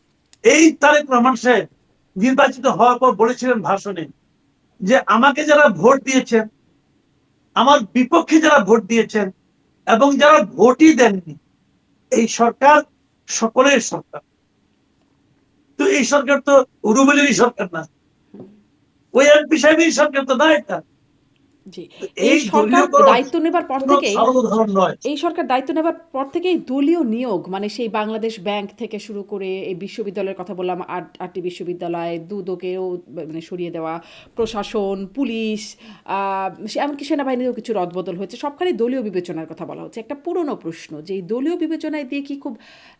এই তারেক রহমান সাহেব নির্বাচিত হওয়ার পর বলেছিলেন ভাষণে যে আমাকে যারা ভোট দিয়েছেন, আমার বিপক্ষে যারা ভোট দিয়েছেন এবং যারা ভোটই দেননি, এই সরকার সকলের সরকার। তো এই সরকার তো রুবেলেরই সরকার না, ওই এমপি সাহেবের সরকার তো না এটা। জি। এই এই সরকার দলীয়করণ দায়িত্ব নেবার পর কোন থেকেই ভালো উদাহরণ নয়। এই সরকার দায়িত্ব নেবার পর থেকেই দলীয় নিয়োগ, মানে সেই বাংলাদেশ ব্যাংক থেকে শুরু করে এই বিশ্ববিদ্যালয়ের কথা বললাম, আটটি বিশ্ববিদ্যালয়, দুদকেও মানে সরিয়ে দেওয়া, প্রশাসন, পুলিশ, এমনকি সেনাবাহিনীরও কিছু রদবদল হয়েছে, সবখানে দলীয় বিবেচনার কথা বলা হচ্ছে। একটা পুরনো প্রশ্ন যে এই দলীয় বিবেচনায় দিয়ে কি খুব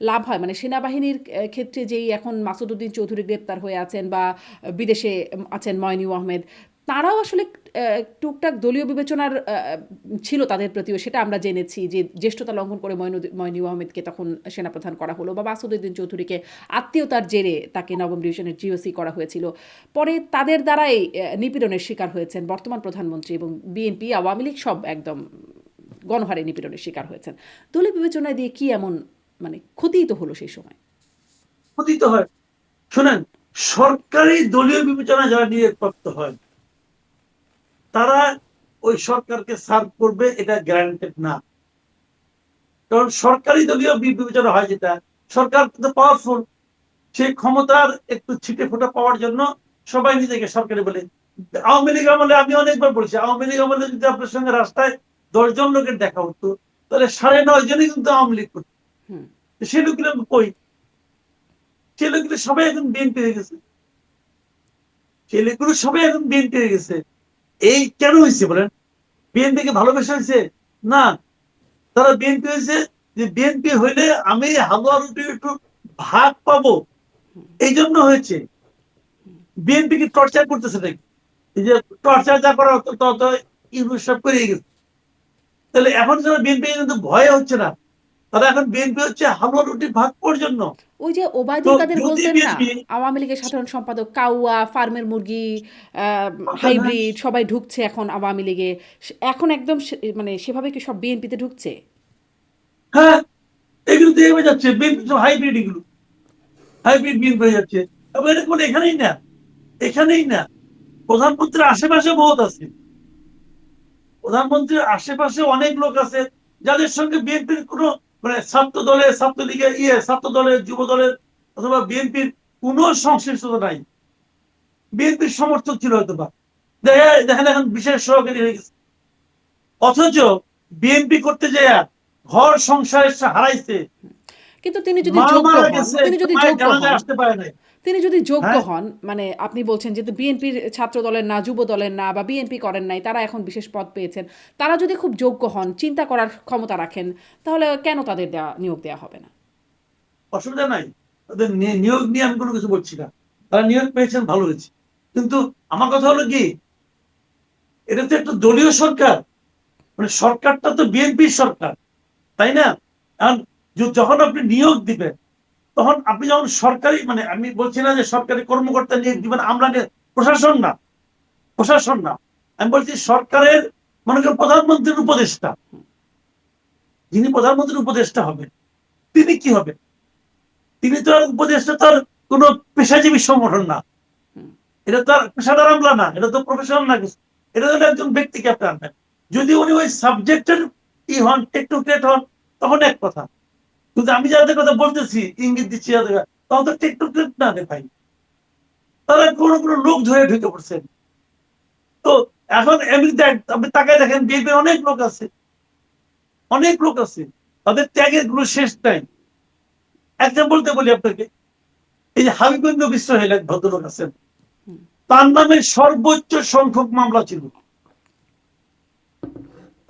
লাভ হয়? মানে সেনাবাহিনীর ক্ষেত্রে যেই এখন মাসুদউদ্দিন চৌধুরী গ্রেপ্তার হয়ে আছেন বা বিদেশে আছেন ময়নু আহমেদ, তারাও আসলে টুকটাক দলীয় বিবেচনার ছিল তাদের প্রতিও, সেটা আমরা জেনেছি যে জ্যেষ্ঠতা লঙ্ঘন করে মইনু আহমেদকে তখন সেনাপ্রধান করা হলো, বা মাসুদউদ্দিন চৌধুরীকে আত্মীয়তার জেরে তাকে নবম ডিভিশনের জিওসি করা হয়েছিল। পরে তাদের দ্বারাই নিপীড়নের শিকার হয়েছেন বর্তমান প্রধানমন্ত্রী, এবং বিএনপি আওয়ামী লীগ সব একদম গণহারে নিপীড়নের শিকার হয়েছেন। দলীয় বিবেচনায় দিয়ে কি এমন মানে ক্ষতিই তো হলো সেই সময়। ক্ষতিত হয়। শুনেন, সরকারি দলীয় বিবেচনা যারা নিয়োগপ্রাপ্ত হয়, তারা ওই সরকারকে সার্ভ করবে এটা গ্যারান্টেড না। কারণ সরকারি দলীয় বিবেচনা হয় যেটা, সরকার কিন্তু পাওয়ারফুল, সেই ক্ষমতার একটু ছিটে ফোটা পাওয়ার জন্য সবাই নিজেকে সরকারি বলে। আওয়ামী লীগ আমলে আমি অনেকবার বলছি, আওয়ামী লীগ আমলে যদি আপনার সঙ্গে রাস্তায় 10 জন লোকের দেখা হতো, তাহলে 9.5 জনই কিন্তু আওয়ামী লীগ করতো। হুম। সে লোকগুলো কই? সে লোকগুলো সবাই এখন বিএনপি হয়ে গেছে। সে লোকগুলো সবাই এখন বিএনপি হয়ে গেছে। এই কেন হয়েছে বলেন? বিএনপি কে ভালোবাসা হয়েছে? না, তারা বিএনপি হয়েছে যে বিএনপি হইলে আমি হালুয়া রুটি একটু ভাগ পাবো, এই জন্য হয়েছে। বিএনপি কি টর্চার করতেছে নাকি? এই যে টর্চার যা করা হতো তত ইউনুস সব করে গেছে। তাহলে এখন যারা বিএনপি কিন্তু ভয় হচ্ছে না, তারা এখন বিএনপি হচ্ছে হালুয়া রুটি ভাগ পাওয়ার জন্য। ওই যে তো ওবায়দুল কাদের যদি বলতেন না, বিএনপি আওয়ামী লীগের সাধারণ সম্পাদক, কাউয়া, ফার্মের মুরগি, হাইব্রিড সবাই ঢুকছে এখন আওয়ামী লীগে, এখন একদম মানে সেভাবে কি সব বিএনপিতে ঢুকছে? হ্যাঁ, এগুলো তো এভাবে যাচ্ছে, বিএনপি সব হাইব্রিড, এগুলো হাইব্রিড বিএনপি হয়ে যাচ্ছে। তবে এটা কোনো এখানেই না, এখানেই না, প্রধানমন্ত্রীর আশেপাশে বহুত আছে। প্রধানমন্ত্রীর আশেপাশে অনেক লোক আছে যাদের সঙ্গে বিএনপির কোন মানে ছাত্র দলের, ছাত্রলীগের, ছাত্র দলের, যুব দলের অথবা বিএনপির কোন সংশ্লিষ্টতা নাই। বিএনপির সমর্থক ছিল হয়তো বা, দেখেন এখন বিশেষ সহকারী হয়ে গেছে। অথচ বিএনপি করতে যায় ঘর সংসার হারাইছে, কিন্তু তিনি যদি মা যোগ্য মারা হন, গেছে, তিনি যদি মায়ের যোগ্য হন, জানাজায় আসতে পারে নাই। তিনি যদি যোগ্য হ্যাঁ, হন, মানে আপনি বলছেন যেহেতু বিএনপির ছাত্র দলের না, যুব দলের না, বা বিএনপি করেন নাই, তারা এখন বিশেষ পদ পেয়েছেন, তারা যদি খুব যোগ্য হন, চিন্তা করার ক্ষমতা রাখেন, তাহলে কেন তাদের নিয়োগ দেওয়া হবে না? অসুবিধা নাই, তাদের নিয়োগ নিয়ে আমি কোনো কিছু বলছি না। তারা নিয়োগ পেয়েছেন, ভালো হয়েছে। কিন্তু আমার কথা হলো কি, এটা তো একটা দলীয় সরকার, মানে সরকারটা তো বিএনপির সরকার, তাই না? এখন যখন আপনি নিয়োগ দিবেন, তখন আপনি যখন সরকারি, মানে আমি বলছি না যে সরকারি কর্মকর্তা নিয়োগ দিবেন, আমরা প্রশাসন না, প্রশাসন না, আমি বলছি সরকারের মনে করেন প্রধানমন্ত্রীর উপদেষ্টা, যিনি প্রধানমন্ত্রীর উপদেষ্টা হবেন, তিনি কি হবেন? তিনি তো আর উপদেষ্টা, তার কোন পেশাজীবী সংগঠন না, এটা তার পেশাদার আমলা না, এটা তো প্রফেশনাল না কিছু, এটা তো একজন ব্যক্তিকে আপনি আনবেন। যদি উনি ওই সাবজেক্টের হন, টেকনোক্রেট হন, তখন এক কথা। কিন্তু আমি যাদের কথা বলতেছি, ইঙ্গিত দিচ্ছি যাদের, তখন তো টেকনোক্রেট না রে ভাই, তারা কোনো কোনো লোক ধরে ঢুকে পড়ছেন। তো এখন এমনি আপনি তাকায় দেখেন, বিএনপি অনেক লোক আছে, অনেক লোক আছে, তাদের ত্যাগের কোনো শেষ নাই। এক্সাম্পল বলি আপনাকে, এই যে হাবিবুর নবী সোহেল, এক ভদ্রলোক আছেন, তার নামে সর্বোচ্চ সংখ্যক মামলা ছিল,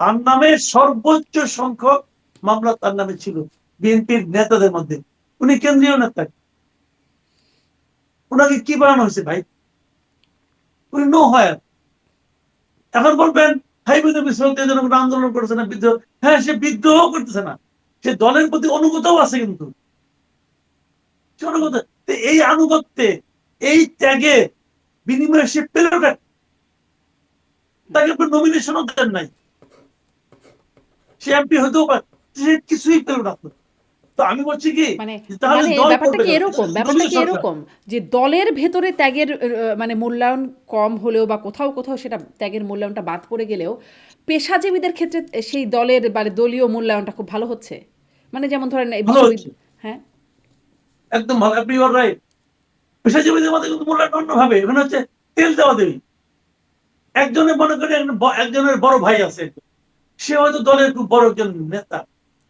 তার নামে সর্বোচ্চ সংখ্যক মামলা তার নামে ছিল বিএনপির নেতাদের মধ্যে। উনি কেন্দ্রীয় নেতা, ওনাকে কি বানানো হয়েছে ভাই? উনি নো হয়। এখন বলবেন হাইবিনের বিশ্ববিদ্যালয়ের জন্য কোনো আন্দোলন করছে না, বিদ্রোহ। হ্যাঁ, সে বিদ্রোহ করতেছে না, সে দলের প্রতি অনুগতও আছে, কিন্তু এই আনুগত্যে, এই ত্যাগে বিনিময়ে সে পেলোটা, তাকে নমিনেশনও দেন নাই, সে এমপি হতেও পারে, সে কিছুই পেল না। তো আমি বলছি কি, মানে তাহলে মানে দল ব্যাপারটা করবে কি কেন? এরকম, ব্যাপারটা দলীয় কি সরকার। এরকম যে দলের ভেতরে ত্যাগের মানে মূল্যায়ন কম হলেও বা কোথাও কোথাও সেটা ত্যাগের মূল্যায়নটা বাদ পড়ে গেলেও পেশাজীবীদের ক্ষেত্রে সেই দলের মানে দলীয় মূল্যায়নটা খুব ভালো হচ্ছে। মানে যেমন ধরেন এই ভালো হচ্ছে, হ্যাঁ, একদম ভালো, আপনি রাইট। পেশাজীবীদের মধ্যে কিন্তু মূল্যায়ন অন্যভাবে, এখানে হচ্ছে তেল দেওয়া দেবী। একজনের মনে করেন একজনের বড় ভাই আছে, সে হয়তো দলের খুব বড় একজন নেতা,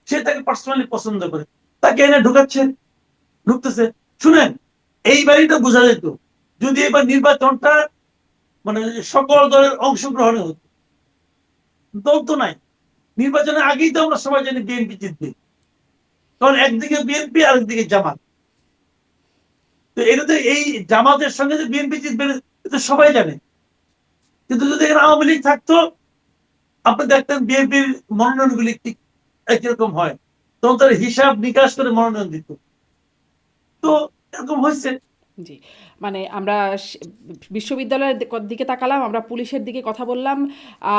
সে তাকে পার্সোনালি পছন্দ করে, তাকে এনে ঢুকতেছে। শুনেন, এইবারই তো বোঝা যেত যদি এবার নির্বাচনটা মানে সকল দলের অংশগ্রহণে হতো। দল তো নাই, নির্বাচনের আগেই তো আমরা সবাই জানি বিএনপি জিতবে, কারণ একদিকে বিএনপি আর একদিকে জামাত। তো এটা তো এই জামাতের সঙ্গে যে বিএনপি জিতবে এটা সবাই জানে। কিন্তু যদি এখানে আওয়ামী লীগ থাকতো, আপনি দেখতেন বিএনপির মনোনয়নগুলি ঠিক একই রকম হয়, তখন তার হিসাব নিকাশ করে মনোনয়ন দিত। তো এরকম হয়েছে। জি। মানে আমরা বিশ্ববিদ্যালয়ের দিকে তাকালাম, আমরা পুলিশের দিকে কথা বললাম। আ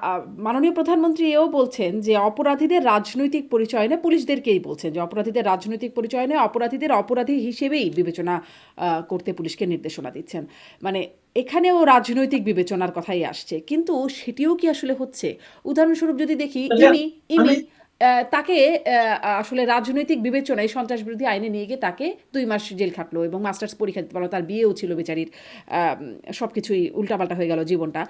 আ মাননীয় প্রধানমন্ত্রী এও বলছেন যে অপরাধীদের রাজনৈতিক পরিচয় নয়, পুলিশদেরকেই বলছেন যে অপরাধীদের রাজনৈতিক পরিচয় নয়, অপরাধীদের অপরাধী হিসেবেই বিবেচনা করতে পুলিশকে নির্দেশনা দিচ্ছেন। মানে এখানেও রাজনৈতিক বিবেচনার কথাই আসছে। কিন্তু সেটিও কি আসলে হচ্ছে? উদাহরণস্বরূপ যদি দেখি দেখেন, ইমি আমি তাকে আসলে রাজনৈতিক বিবেচনায় সন্ত্রাস বিরোধী আইনে নিয়ে গিয়ে তাকে ২ মাস জেল খাটলো এবং মাস্টার্স পরীক্ষা দিতে পারলো। তার বিয়েও ছিল বেচারির। সব কিছুই উল্টাপাল্টা হয়ে গেল জীবনটা।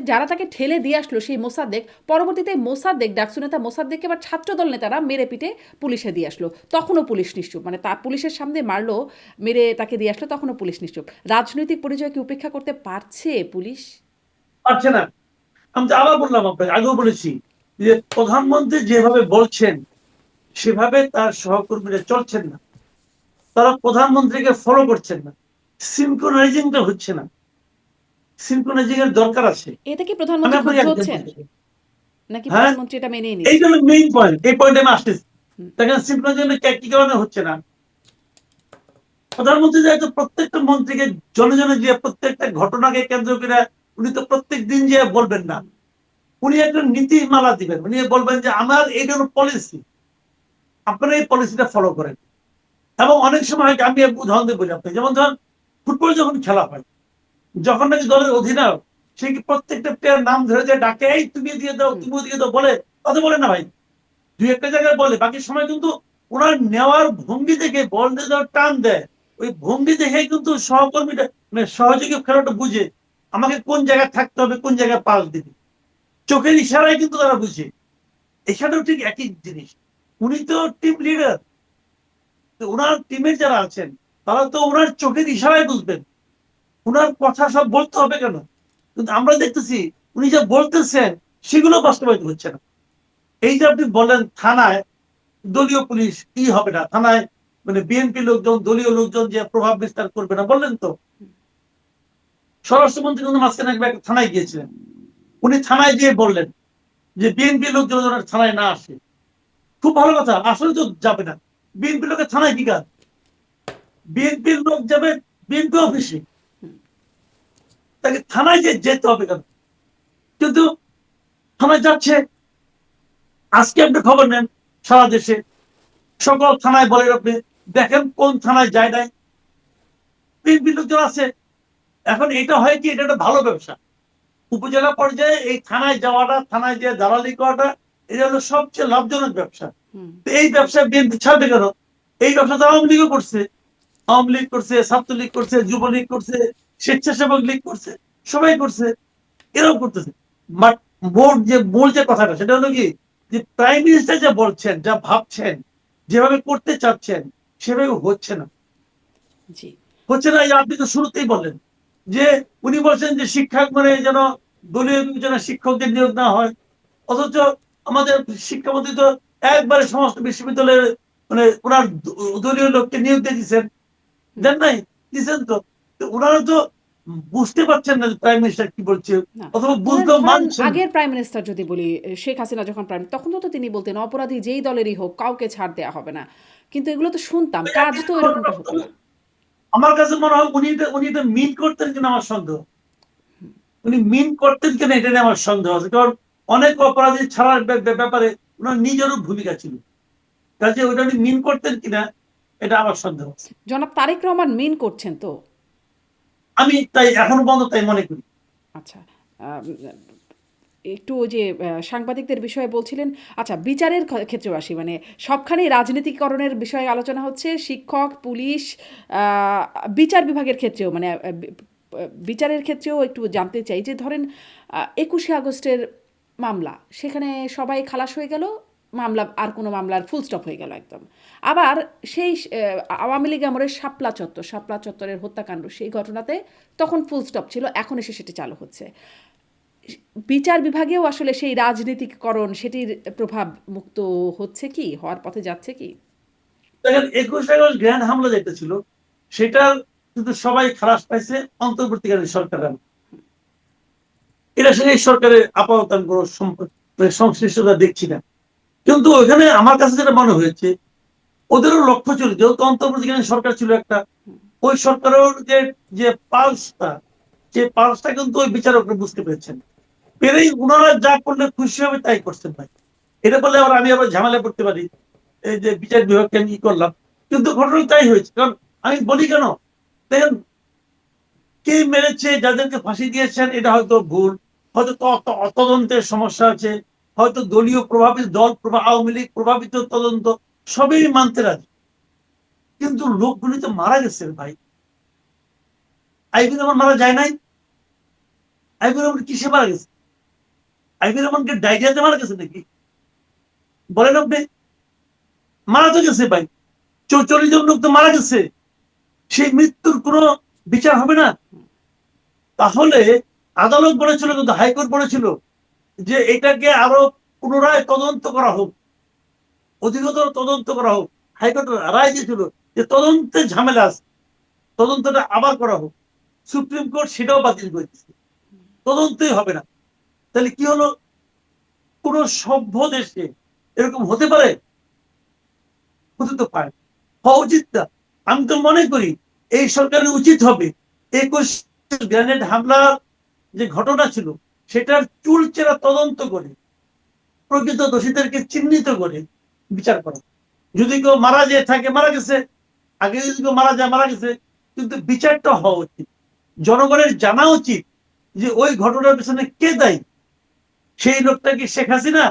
যারা তাকে ঠেলে দিয়ে আসলো সেই মোসাদ্দেক, পরবর্তীতে মোসাদ্দেক, ডাকসু নেতা মোসাদ্দেককে আবার ছাত্রদল নেতারা মেরে পিটে পুলিশে দিয়ে আসলো। তখনও পুলিশ নিশ্চুপ। মানে তা পুলিশের সামনে মারলো, মেরে তাকে দিয়ে আসলো, তখনও পুলিশ নিশ্চুপ। রাজনৈতিক পরিচয়কে উপেক্ষা করতে পারছে পুলিশ? পারছে না। আমি তো আবার বললাম, আপনাকে আগেও বলেছি যে প্রধানমন্ত্রী যেভাবে বলছেন সেভাবে তার সহকর্মীরা চলছেন না, তারা প্রধানমন্ত্রীকে ফলো করছেন না, সিনক্রোনাইজিংটা হচ্ছে না। সিনক্রোনাইজিং এর দরকার আছে। এতে কি আমি প্রধানমন্ত্রী আপনাকে ক্ষুব্ধ এক্সাম্পল হচ্ছেন? দেবো। নাকি হ্যাঁ, প্রধানমন্ত্রী এটা মেনেই এই নিচ্ছেন? জন্য মেইন পয়েন্ট, এই পয়েন্টে আমি আসতেছি। হুম, দেখেন সিনক্রোনাইজিং কি কারণে হচ্ছে না। প্রধানমন্ত্রী যেহেতু প্রত্যেকটা মন্ত্রীকে জনে জনে যে প্রত্যেকটা ঘটনাকে কেন্দ্র করে উনি তো প্রত্যেক দিন যে বলবেন না, উনি একটা নীতিমালা দিবেন, উনি বলবেন যে আমার এই জন্য পলিসি, আপনারা এই পলিসিটা ফলো করেন। এবং অনেক সময় আমি উদাহরণ দিয়ে বলি আপনাকে, যেমন ধরেন ফুটবল যখন খেলা হয়, যখন নাকি দলের অধিনায়ক সে কি প্রত্যেকটা প্লেয়ার নাম ধরে যে ডাকে, এই তুমি দিয়ে দাও, হুম, তুমিও দিয়ে দাও বলে, কথা বলে না ভাই। দুই একটা জায়গায় বলে, বাকি সময় কিন্তু ওনার নেওয়ার ভঙ্গি দেখে, বল দিয়ে দেওয়ার টান দেয়, ওই ভঙ্গি দেখে কিন্তু সহকর্মীটা মানে সহযোগী খেলোয়াড়টা বুঝে আমাকে কোন জায়গায় থাকতে হবে, কোন জায়গায় পাস দিবে, চোখের ইশারায় কিন্তু তারা বুঝে। এখানেও ঠিক একই জিনিস। উনি তো টিম লিডার, ওনার টিমের যারা আছেন তারা তো ওনার চোখের ইশারায় বুঝবেন, ওনার কথা সব বলতে হবে কেন। কিন্তু আমরা দেখতেছি উনি যা বলতেছেন সেগুলো বাস্তবায়িত হচ্ছে না। এই যে আপনি বলেন থানায় দলীয় পুলিশ কি হবে না, থানায় মানে বিএনপি লোকজন, দলীয় লোকজন যে প্রভাব বিস্তার করবে না বললেন তো। স্বরাষ্ট্রমন্ত্রী কিন্তু মাঝখানে একবার থানায় গিয়েছিলেন, উনি থানায় গিয়ে বললেন যে বিএনপি লোকজন যেন থানায় না আসে। খুব ভালো কথা, আসলে তো যাবে না। বিএনপি লোকের থানায় কি কাজ? বিএনপির লোক যাবে বিএনপি অফিসে, তাকে থানায় যেতে হবে কেন? কিন্তু থানায় যাচ্ছে। আজকে আপনি খবর নেন, সারা দেশে সকল থানায় বলে আপনি দেখেন কোন থানায় যায় নাই, বিএনপি লোকজন আছে। এখন এটা হয় কি, এটা একটা ভালো ব্যবসা। উপজেলা পর্যায়ে এই থানায় যাওয়াটা, থানায় যে দালালি করাটা, এটা হলো সবচেয়ে লাভজনক ব্যবসা। হুম। তো এই ব্যবসা বিএনপি ছাড়বে কেন? এই ব্যবসা তো আওয়ামী লীগও করছে, আওয়ামী লীগ করছে, ছাত্রলীগ করছে, যুবলীগ করছে, স্বেচ্ছাসেবক লীগ করছে, সবাই করছে, এরাও করতেছে। বাট মূল যে কথাটা সেটা হলো কি, যে প্রাইম মিনিস্টার যা বলছেন, যা ভাবছেন, যেভাবে করতে চাচ্ছেন সেভাবে হচ্ছে না। জি। হচ্ছে না, আপনি তো শুরুতেই বললেন যে উনি বলছেন যে শিক্ষা মানে যেন দলীয় বিবেচনা শিক্ষকদের নিয়োগ না হয়। অথচ আমাদের শিক্ষামন্ত্রী তো একবারে সমস্ত বিশ্ববিদ্যালয়ের মানে ওনার দলীয় লোককে নিয়োগ দিয়ে দিচ্ছেন, দেন নাই? দিচ্ছেন তো। ওনারা তো বুঝতে পারছেন না প্রাইম মিনিস্টার কি বলছে, না, অথবা ধরেন বুঝতেও ধরেন মানছেন না। আগের প্রাইম মিনিস্টার যদি বলি, শেখ হাসিনা যখন প্রাইম, তখন তো তিনি বলতেন অপরাধী যেই দলেরই হোক কাউকে ছাড় দেয়া হবে না। কিন্তু এগুলো তো শুনতাম, ওই কাজ একই তো এরকমটা হতো কথা। না। আমার কাছে মনে হয় উনি এটা মিন করতেন কিনা আমার সন্দেহ। উনি মিন করতেন কিনা এটা নিয়ে আমার সন্দেহ আছে, কারণ অনেক অপরাধী ছাড়ার ব্যাপারে ওনার নিজেরও ভূমিকা ছিল। কাজে ওইটা উনি মিন করতেন কিনা এটা আমার সন্দেহ আছে। জনাব তারেক রহমান মিন করছেন তো? আমি তাই এখনো পর্যন্ত তাই মনে করি। আচ্ছা, আম, একটু ওই যে সাংবাদিকদের বিষয়ে বলছিলেন। আচ্ছা, বিচারের ক্ষেত্রেও আসি, মানে সবখানেই রাজনীতিকরণের বিষয়ে আলোচনা হচ্ছে, শিক্ষক, পুলিশ, আহ, বিচার বিভাগের ক্ষেত্রেও, মানে বিচারের ক্ষেত্রেও একটু জানতে চাই যে ধরেন 21শে আগস্টের মামলা, সেখানে সবাই খালাস হয়ে গেল, মামলা আর কোনো মামলার ফুল স্টপ হয়ে গেল একদম। আবার সেই আওয়ামী লীগ আমলের শাপলা চত্বরের হত্যাকাণ্ড, সেই ঘটনাতে তখন ফুল স্টপ ছিল, এখন এসে সেটি চালু হচ্ছে। বিচার বিভাগেও আসলে সেই রাজনীতিকরণ, সেটির প্রভাব মুক্ত হচ্ছে কি, হওয়ার পথে যাচ্ছে কি? দেখেন 21 আগস্ট গ্র্যান্ড হামলা যেটা ছিল, সেটার কিন্তু সবাই খালাস পাইছে অন্তর্বর্তীকালীন সরকার। এটা সেই সরকারের আপাতত আমি কোনো সংশ্লিষ্টতা দেখছি না। কিন্তু ওইখানে আমার কাছে যেটা মনে হয়েছে, ওদেরও লক্ষ্য ছিল, যেহেতু অন্তর্বর্তীকালীন সরকার ছিল একটা, ওই সরকারের যে যে পালসটা, যে পালসটা কিন্তু ওই বিচারকরা বুঝতে পেরেছেন। পেরেই ওনারা যা করলে খুশি হবে তাই করছেন ভাই। এটা বলে আমি আবার ঝামেলা করতে পারি, এই যে বিচার বিভাগকে আমি ই করলাম। কিন্তু ঘটনা তাই হয়েছে, কারণ আমি বলি কেন, দেখেন কে মেরেছে, যাদেরকে ফাঁসি দিয়েছেন এটা হয়তো ভুল, হয়তো তদন্তের সমস্যা আছে, হয়তো দলীয় প্রভাবিত আওয়ামী লীগ প্রভাবিত তদন্ত, সবই মানতে রাজি। কিন্তু লোকগুলি তো মারা গেছে ভাই। আইবি রহমান মারা যায় নাই? আইবি রহমান কিসে মারা গেছে? আইবি রহমানকে ডায়রিয়াতে মারা গেছে নাকি? বলেন আপনি। মারা তো গেছে ভাই, 44 জন লোক তো মারা গেছে। সেই মৃত্যুর কোনো বিচার হবে না? তাহলে আদালত বলেছিল, কিন্তু হাইকোর্ট বলেছিল যে এটাকে আরো পুনরায় তদন্ত করা হোক, অধিকতর তদন্ত করা হোক। হাইকোর্ট রায় দিয়েছিল যে তদন্তের ঝামেলা আছে, তদন্তটা আবার করা হোক। সুপ্রিম কোর্ট সেটাও বাতিল করে দিচ্ছে, তদন্তই হবে না। তাহলে কি হলো? কোন সভ্য দেশে এরকম হতে পারে? হতে তো পারে, হওয়া উচিত না। আমি তো মনে করি এই সরকারের উচিত হবে 21 গ্রেনেড হামলার যে ঘটনা ছিল সেটার চুলচেরা তদন্ত করে প্রকৃত দোষীদেরকে চিহ্নিত করে বিচার করা। যদি কেউ মারা যায় থাকে, মারা গেছে, আগে যদি কেউ মারা যায়, মারা গেছে, কিন্তু বিচারটা হওয়া উচিত। জনগণের জানা উচিত যে ওই ঘটনার পিছনে কে দায়ী। সেই লোকটা কি শেখ হাসিনা,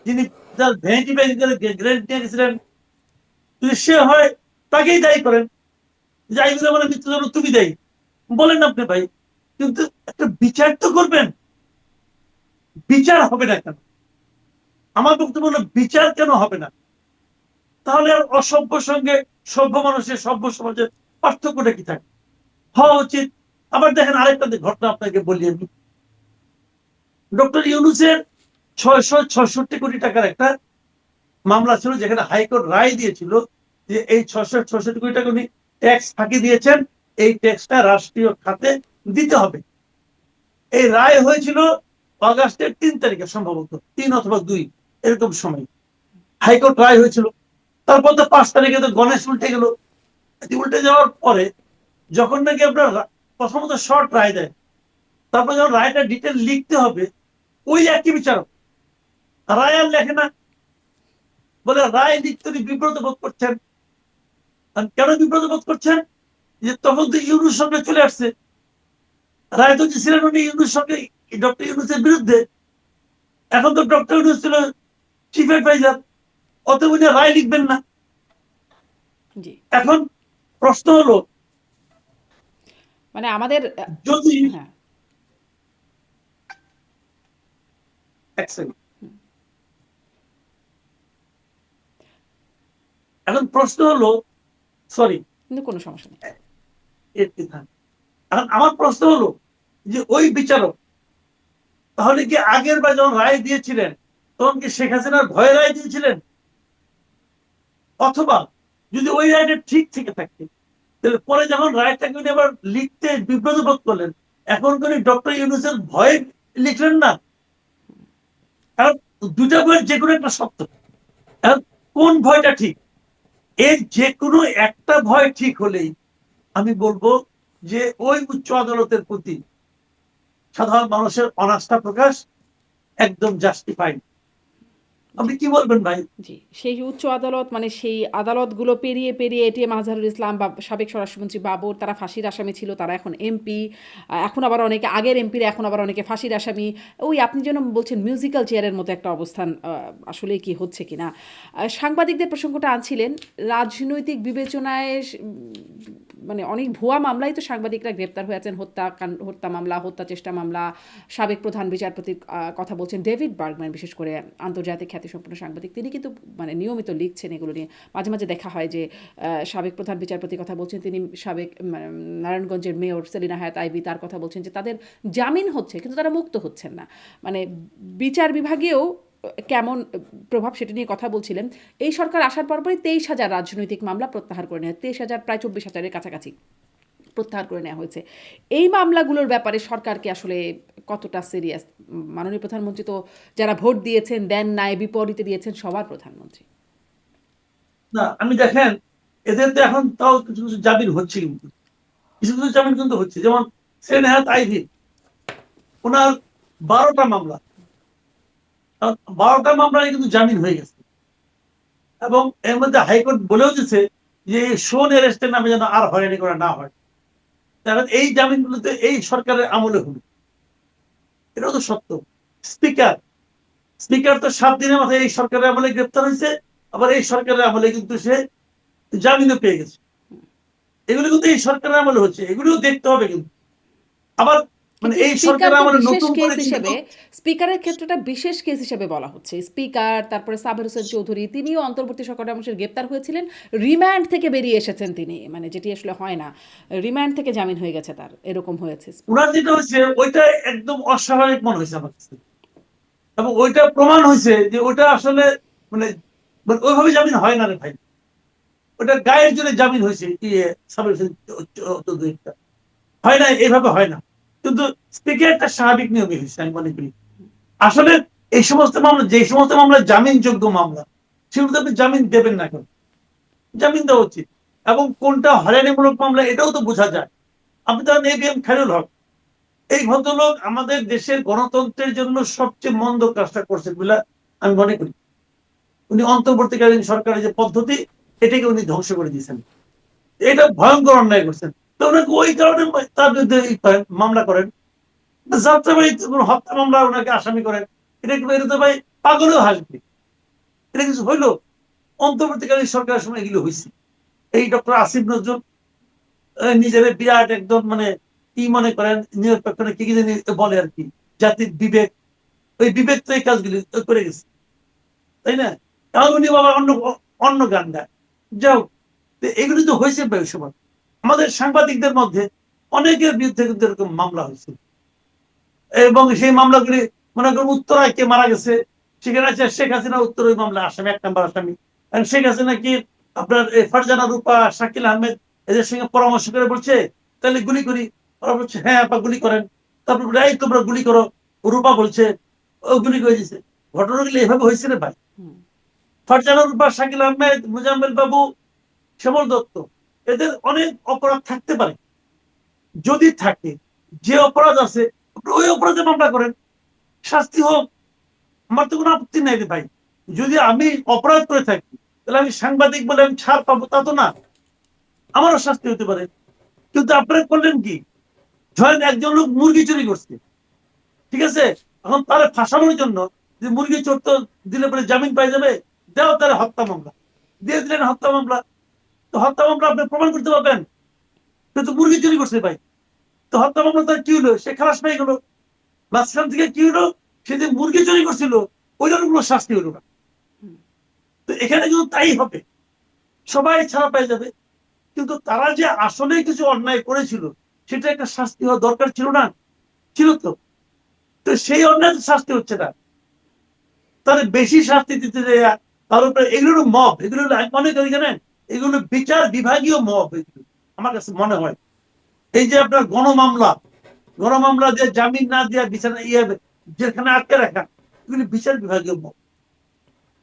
যিনি তার ভ্যানিটি ব্যাগ গ্রেনেড নিয়ে গেছিলেন? যদি সে হয়, তাকেই দায়ী করেন যে আইবুল রহমানের মৃত্যুর জন্য তুমি দায়ী, বলেন আপনি ভাই। কিন্তু একটা বিচার তো করবেন। বিচার হবে না কেন? আমার বক্তব্য হলো বিচার কেন হবে না? তাহলে আর অসভ্য সঙ্গে সভ্য মানুষের, সভ্য সমাজের পার্থক্যটা কি থাকে? হওয়া উচিত। আবার দেখেন আরেকটা ঘটনা আপনাকে বলি আমি। ডক্টর ইউনূসের 666 কোটি টাকার একটা মামলা ছিল, যেখানে হাইকোর্ট রায় দিয়েছিল যে এই 666 কোটি টাকা উনি ট্যাক্স ফাঁকি দিয়েছেন, এই ট্যাক্সটা রাষ্ট্রীয় খাতে দিতে হবে। এই রায় হয়েছিল অগাস্টের 3 তারিখে, সম্ভবত 3 অথবা 2 এরকম সময় হাইকোর্ট রায় হয়েছিল। তারপর তো 5 তারিখে তো গণেশ উল্টে গেল। উল্টে যাওয়ার পরে যখন নাকি আপনার প্রথমত শর্ট রায় দেয়, তারপর যখন রায়টা ডিটেল লিখতে হবে, ওই একই বিচারক রায় আর লেখে না। বলে রায় লিখতে বিব্রত বোধ করছেন। কেন বিব্রত বোধ করছেন? যে তখন তো ইউনূস সঙ্গে চলে আসছে, রায় তো ছিলেন উনি ইউনূস সঙ্গে, ডক্টর ইউনূসের বিরুদ্ধে। এখন তো ডক্টর ইউনূস ছিল চিফ অ্যাডভাইজার, অতএব উনি রায় লিখবেন না। জি, এখন প্রশ্ন হলো, মানে আমাদের যদি হ্যাঁ, এক সেকেন্ড, এখন প্রশ্ন হলো, সরি, কিন্তু কোনো সমস্যা নেই। এখন আমার প্রশ্ন হলো যে ওই বিচারক তাহলে কি আগের বার যখন রায় দিয়েছিলেন তখন কি শেখ হাসিনার ভয়ে রায় দিয়েছিলেন? অথবা যদি ওই রায়টা ঠিক থেকে থাকে, তাহলে পরে যখন রায়টাকে উনি আবার লিখতে বিব্রত বোধ করলেন, এখন কোন ডক্টর ইউনূসের ভয়ে লিখলেন না? কারণ দুটা বইয়ের যে কোনো একটা সত্য। এখন কোন ভয়টা ঠিক? এর যে কোনো একটা ভয় ঠিক হলেই আমি বলবো যে ওই উচ্চ আদালতের প্রতি সাধারণ মানুষের অনাস্থা প্রকাশ একদম জাস্টিফাইড। আপনি কি বলবেন ভাই? জি, সেই উচ্চ আদালত মানে সেই আদালতগুলো পেরিয়ে পেরিয়ে এটিএম আজহারুল ইসলাম বা সাবেক স্বরাষ্ট্রমন্ত্রী বাবর, তারা ফাঁসির আসামি ছিল, তারা এখন এমপি। এখন আবার অনেকে আগের এমপিরা এখন আবার অনেকে ফাঁসির আসামি। ওই আপনি যেন বলছেন মিউজিক্যাল চেয়ারের মতো একটা অবস্থান, আসলে কি হচ্ছে কিনা। সাংবাদিকদের প্রসঙ্গটা আনছিলেন, রাজনৈতিক বিবেচনায় মানে অনেক ভুয়া মামলায় তো সাংবাদিকরা গ্রেপ্তার হয়ে আছেন, হত্যা মামলা, হত্যা চেষ্টা মামলা। সাবেক প্রধান বিচারপতির কথা বলছেন ডেভিড বার্গম্যান, বিশেষ করে আন্তর্জাতিক খ্যাতিসম্পন্ন সাংবাদিক, তিনি কিন্তু মানে নিয়মিত লিখছেন এগুলো নিয়ে। মাঝে মাঝে দেখা হয় যে সাবেক প্রধান বিচারপতির কথা বলছেন, তিনি সাবেক নারায়ণগঞ্জের মেয়র সেলিনা হায়াত আইভি, তার কথা বলছেন যে তাদের জামিন হচ্ছে কিন্তু তারা মুক্ত হচ্ছেন না। মানে বিচার বিভাগেও কেমন প্রভাব সেটা নিয়ে কথা বলছিলেন। এই সরকার আসার পরপরই 23,000 রাজনৈতিক মামলা প্রত্যাহার করে নেয়, 23,000 প্রায় 24,000-এর কাছাকাছি প্রত্যাহার করে নেওয়া হয়েছে। এই মামলাগুলোর ব্যাপারে সরকারকে আসলে কতটা সিরিয়াস? মাননীয় প্রধানমন্ত্রী তো যারা ভোট দিয়েছেন, দেন নাই, বিপরীতে দিয়েছেন, সবার প্রধানমন্ত্রী। না, আমি দেখেন, এদের তো এখন তাও কিছু কিছু জামিন হচ্ছে, কিন্তু কিছু কিছু জামিন কিন্তু হচ্ছে। যেমন সেলিনা হায়াত আইভি, ওনার 12টা মামলা, 12টা মামলায় কিন্তু জামিন হয়ে গেছে। এবং এর মধ্যে হাইকোর্ট বলেও দিচ্ছে যে শোন অ্যারেস্টের নামে যেন আর হয়রানি করা না হয়। কারণ এই জামিনগুলোতে এই সরকারের আমলে হলো, এটাও তো সত্য। স্পিকার স্পিকার তো 7 দিনের মাথায় এই সরকারের আমলে গ্রেপ্তার হয়েছে, আবার এই সরকারের আমলে কিন্তু সে জামিনও পেয়ে গেছে। এগুলো কিন্তু এই সরকারের আমলে হচ্ছে, এগুলোও দেখতে হবে কিন্তু। আবার মানে কিন্তু এই সরকারের স্পিকারকে আমলে বিশেষ নতুন কেস করে কিন্তু হিসেবে, স্পিকারের ক্ষেত্রটা বিশেষ কেস হিসেবে বলা হচ্ছে। স্পিকার, তারপরে সাবের হোসেন চৌধুরী, তিনিও অন্তর্বর্তী সরকারের আমলে গ্রেপ্তার হয়েছিলেন, রিমান্ড থেকে বেরিয়ে এসেছেন তিনি, মানে যেটি আসলে হয় না, রিমান্ড থেকে জামিন হয়ে গেছে তার, এরকম হয়েছে। ওনার যেটা হয়েছে ওইটা একদম অস্বাভাবিক মনে হয়েছে আমার কাছে। এবং ওইটা প্রমাণ হয়েছে যে ওইটা আসলে মানে মানে ওইভাবে জামিন হয় না রে ভাই। ওটা গায়ের জোরে জামিন হয়েছে, সাবের হোসেন চৌধুরীটা হয় না, এইভাবে হয় না। কিন্তু স্পিকারটা স্বাভাবিক নিয়মে হয়েছে আমি মনে করি। আসলে এই সমস্ত মামলা, যে সমস্ত মামলা জামিনযোগ্য মামলা, সেগুলোতে আপনি জামিন দেবেন না কেন? জামিন দেওয়া উচিত। এবং কোনটা হয়রানিমূলক মামলা এটাও তো বোঝা যায়। আপনি ধরেন এবিএম খায়রুল হক, এই ভদ্রলোক আমাদের দেশের গণতন্ত্রের জন্য সবচেয়ে মন্দ কাজটা করছেন বলে আমি মনে করি। উনি অন্তর্বর্তীকালীন সরকারের যে পদ্ধতি, এটাকে উনি ধ্বংস করে দিয়েছেন। এটা ভয়ঙ্কর অন্যায় করছেন। তো ওনাকে ওই কারণে তার বিরুদ্ধে মামলা করেন, যাত্রাবাড়ি হত্যা মামলা ওনাকে আসামি করেন। এটা তো ভাই পাগলেও হাসবে। এটা কিছু হইলো? অন্তর্বর্তীকালীন সরকারের সময় এগুলো হয়েছে। এই ডক্টর আসিফ নজরুল নিজের বিরাট একদম মানে কি মনে করেন, নিরপেক্ষ না কি কি জানি বলে আর কি, জাতির বিবেক, ওই বিবেক তো এই কাজগুলি করে গেছে, তাই না? এখন উনি বাবা অন্য অন্য গান গায়। যাও, এগুলি তো হয়েছে ওই সময়। আমাদের সাংবাদিকদের মধ্যে অনেকের বিরুদ্ধে কিন্তু এরকম মামলা হয়েছে। এবং সেই মামলাগুলি মনে করেন উত্তরায় কে মারা গেছে, সেখানে আছে শেখ হাসিনা উত্তর ওই মামলা আসামি, 1 নম্বর আসামি। শেখ হাসিনা কি আপনার ফারজানা রূপা, শাকিল আহমেদ এদের সঙ্গে পরামর্শ করে বলছে তাহলে গুলি করি? ওরা বলছে হ্যাঁ আপা গুলি করেন। তারপর এই তোমরা গুলি করো। রূপা বলছে, ও গুলি করে দিছে। ঘটনাগুলি এভাবে হয়েছে রে ভাই। ফারজানা রূপা, শাকিল আহমেদ, মুজাম্মেল বাবু, শ্যামল দত্ত, এদের অনেক অপরাধ থাকতে পারে। যদি থাকে, যে অপরাধ আছে ওই অপরাধে মামলা করেন, শাস্তি হোক, আমার তো কোনো আপত্তি নাই রে ভাই। যদি আমি অপরাধ করে থাকি, তাহলে আমি সাংবাদিক বলে আমি ছাড় পাবো তা তো না, আমারও শাস্তি হতে পারে। কিন্তু আপনারা করলেন কি? ধরেন একজন লোক মুরগি চুরি করছে, ঠিক আছে, এখন তারা ফাঁসানোর জন্য যে মুরগি চোর তো দিলে পরে জামিন পাই যাবে, দেও তারা হত্যা মামলা দিয়ে দিলেন। হত্যা মামলা, তো হত্যা মামলা আপনি প্রমাণ করতে পারবেন কিন্তু মুরগি চুরি করছে ভাই। তো হত্যা মামলা তার কি হলো? সে খালাস পেয়ে গেল। মাঝখান থেকে কি হলো? সে যে মুরগি চুরি করছিল ওইটার কোনো শাস্তি হলো না। তো এখানে কিন্তু তাই হবে, সবাই ছাড়া পেয়ে যাবে। কিন্তু তারা যে আসলে কিছু অন্যায় করেছিল সেটা একটা শাস্তি হওয়া দরকার ছিল না? ছিল তো। তো সেই অন্যায় শাস্তি হচ্ছে না। তাহলে বেশি শাস্তি দিতে যায়। তার উপরে এগুলো মব, এগুলো আমি মনে করি জানেন এগুলো বিচার বিভাগীয় মব। এগুলো আমার কাছে মনে হয় এই যে আপনার গণমামলা দিয়ে জামিন না দিয়ে বিচার যেখানে আটকে রাখা, এগুলি বিচার বিভাগীয় মব।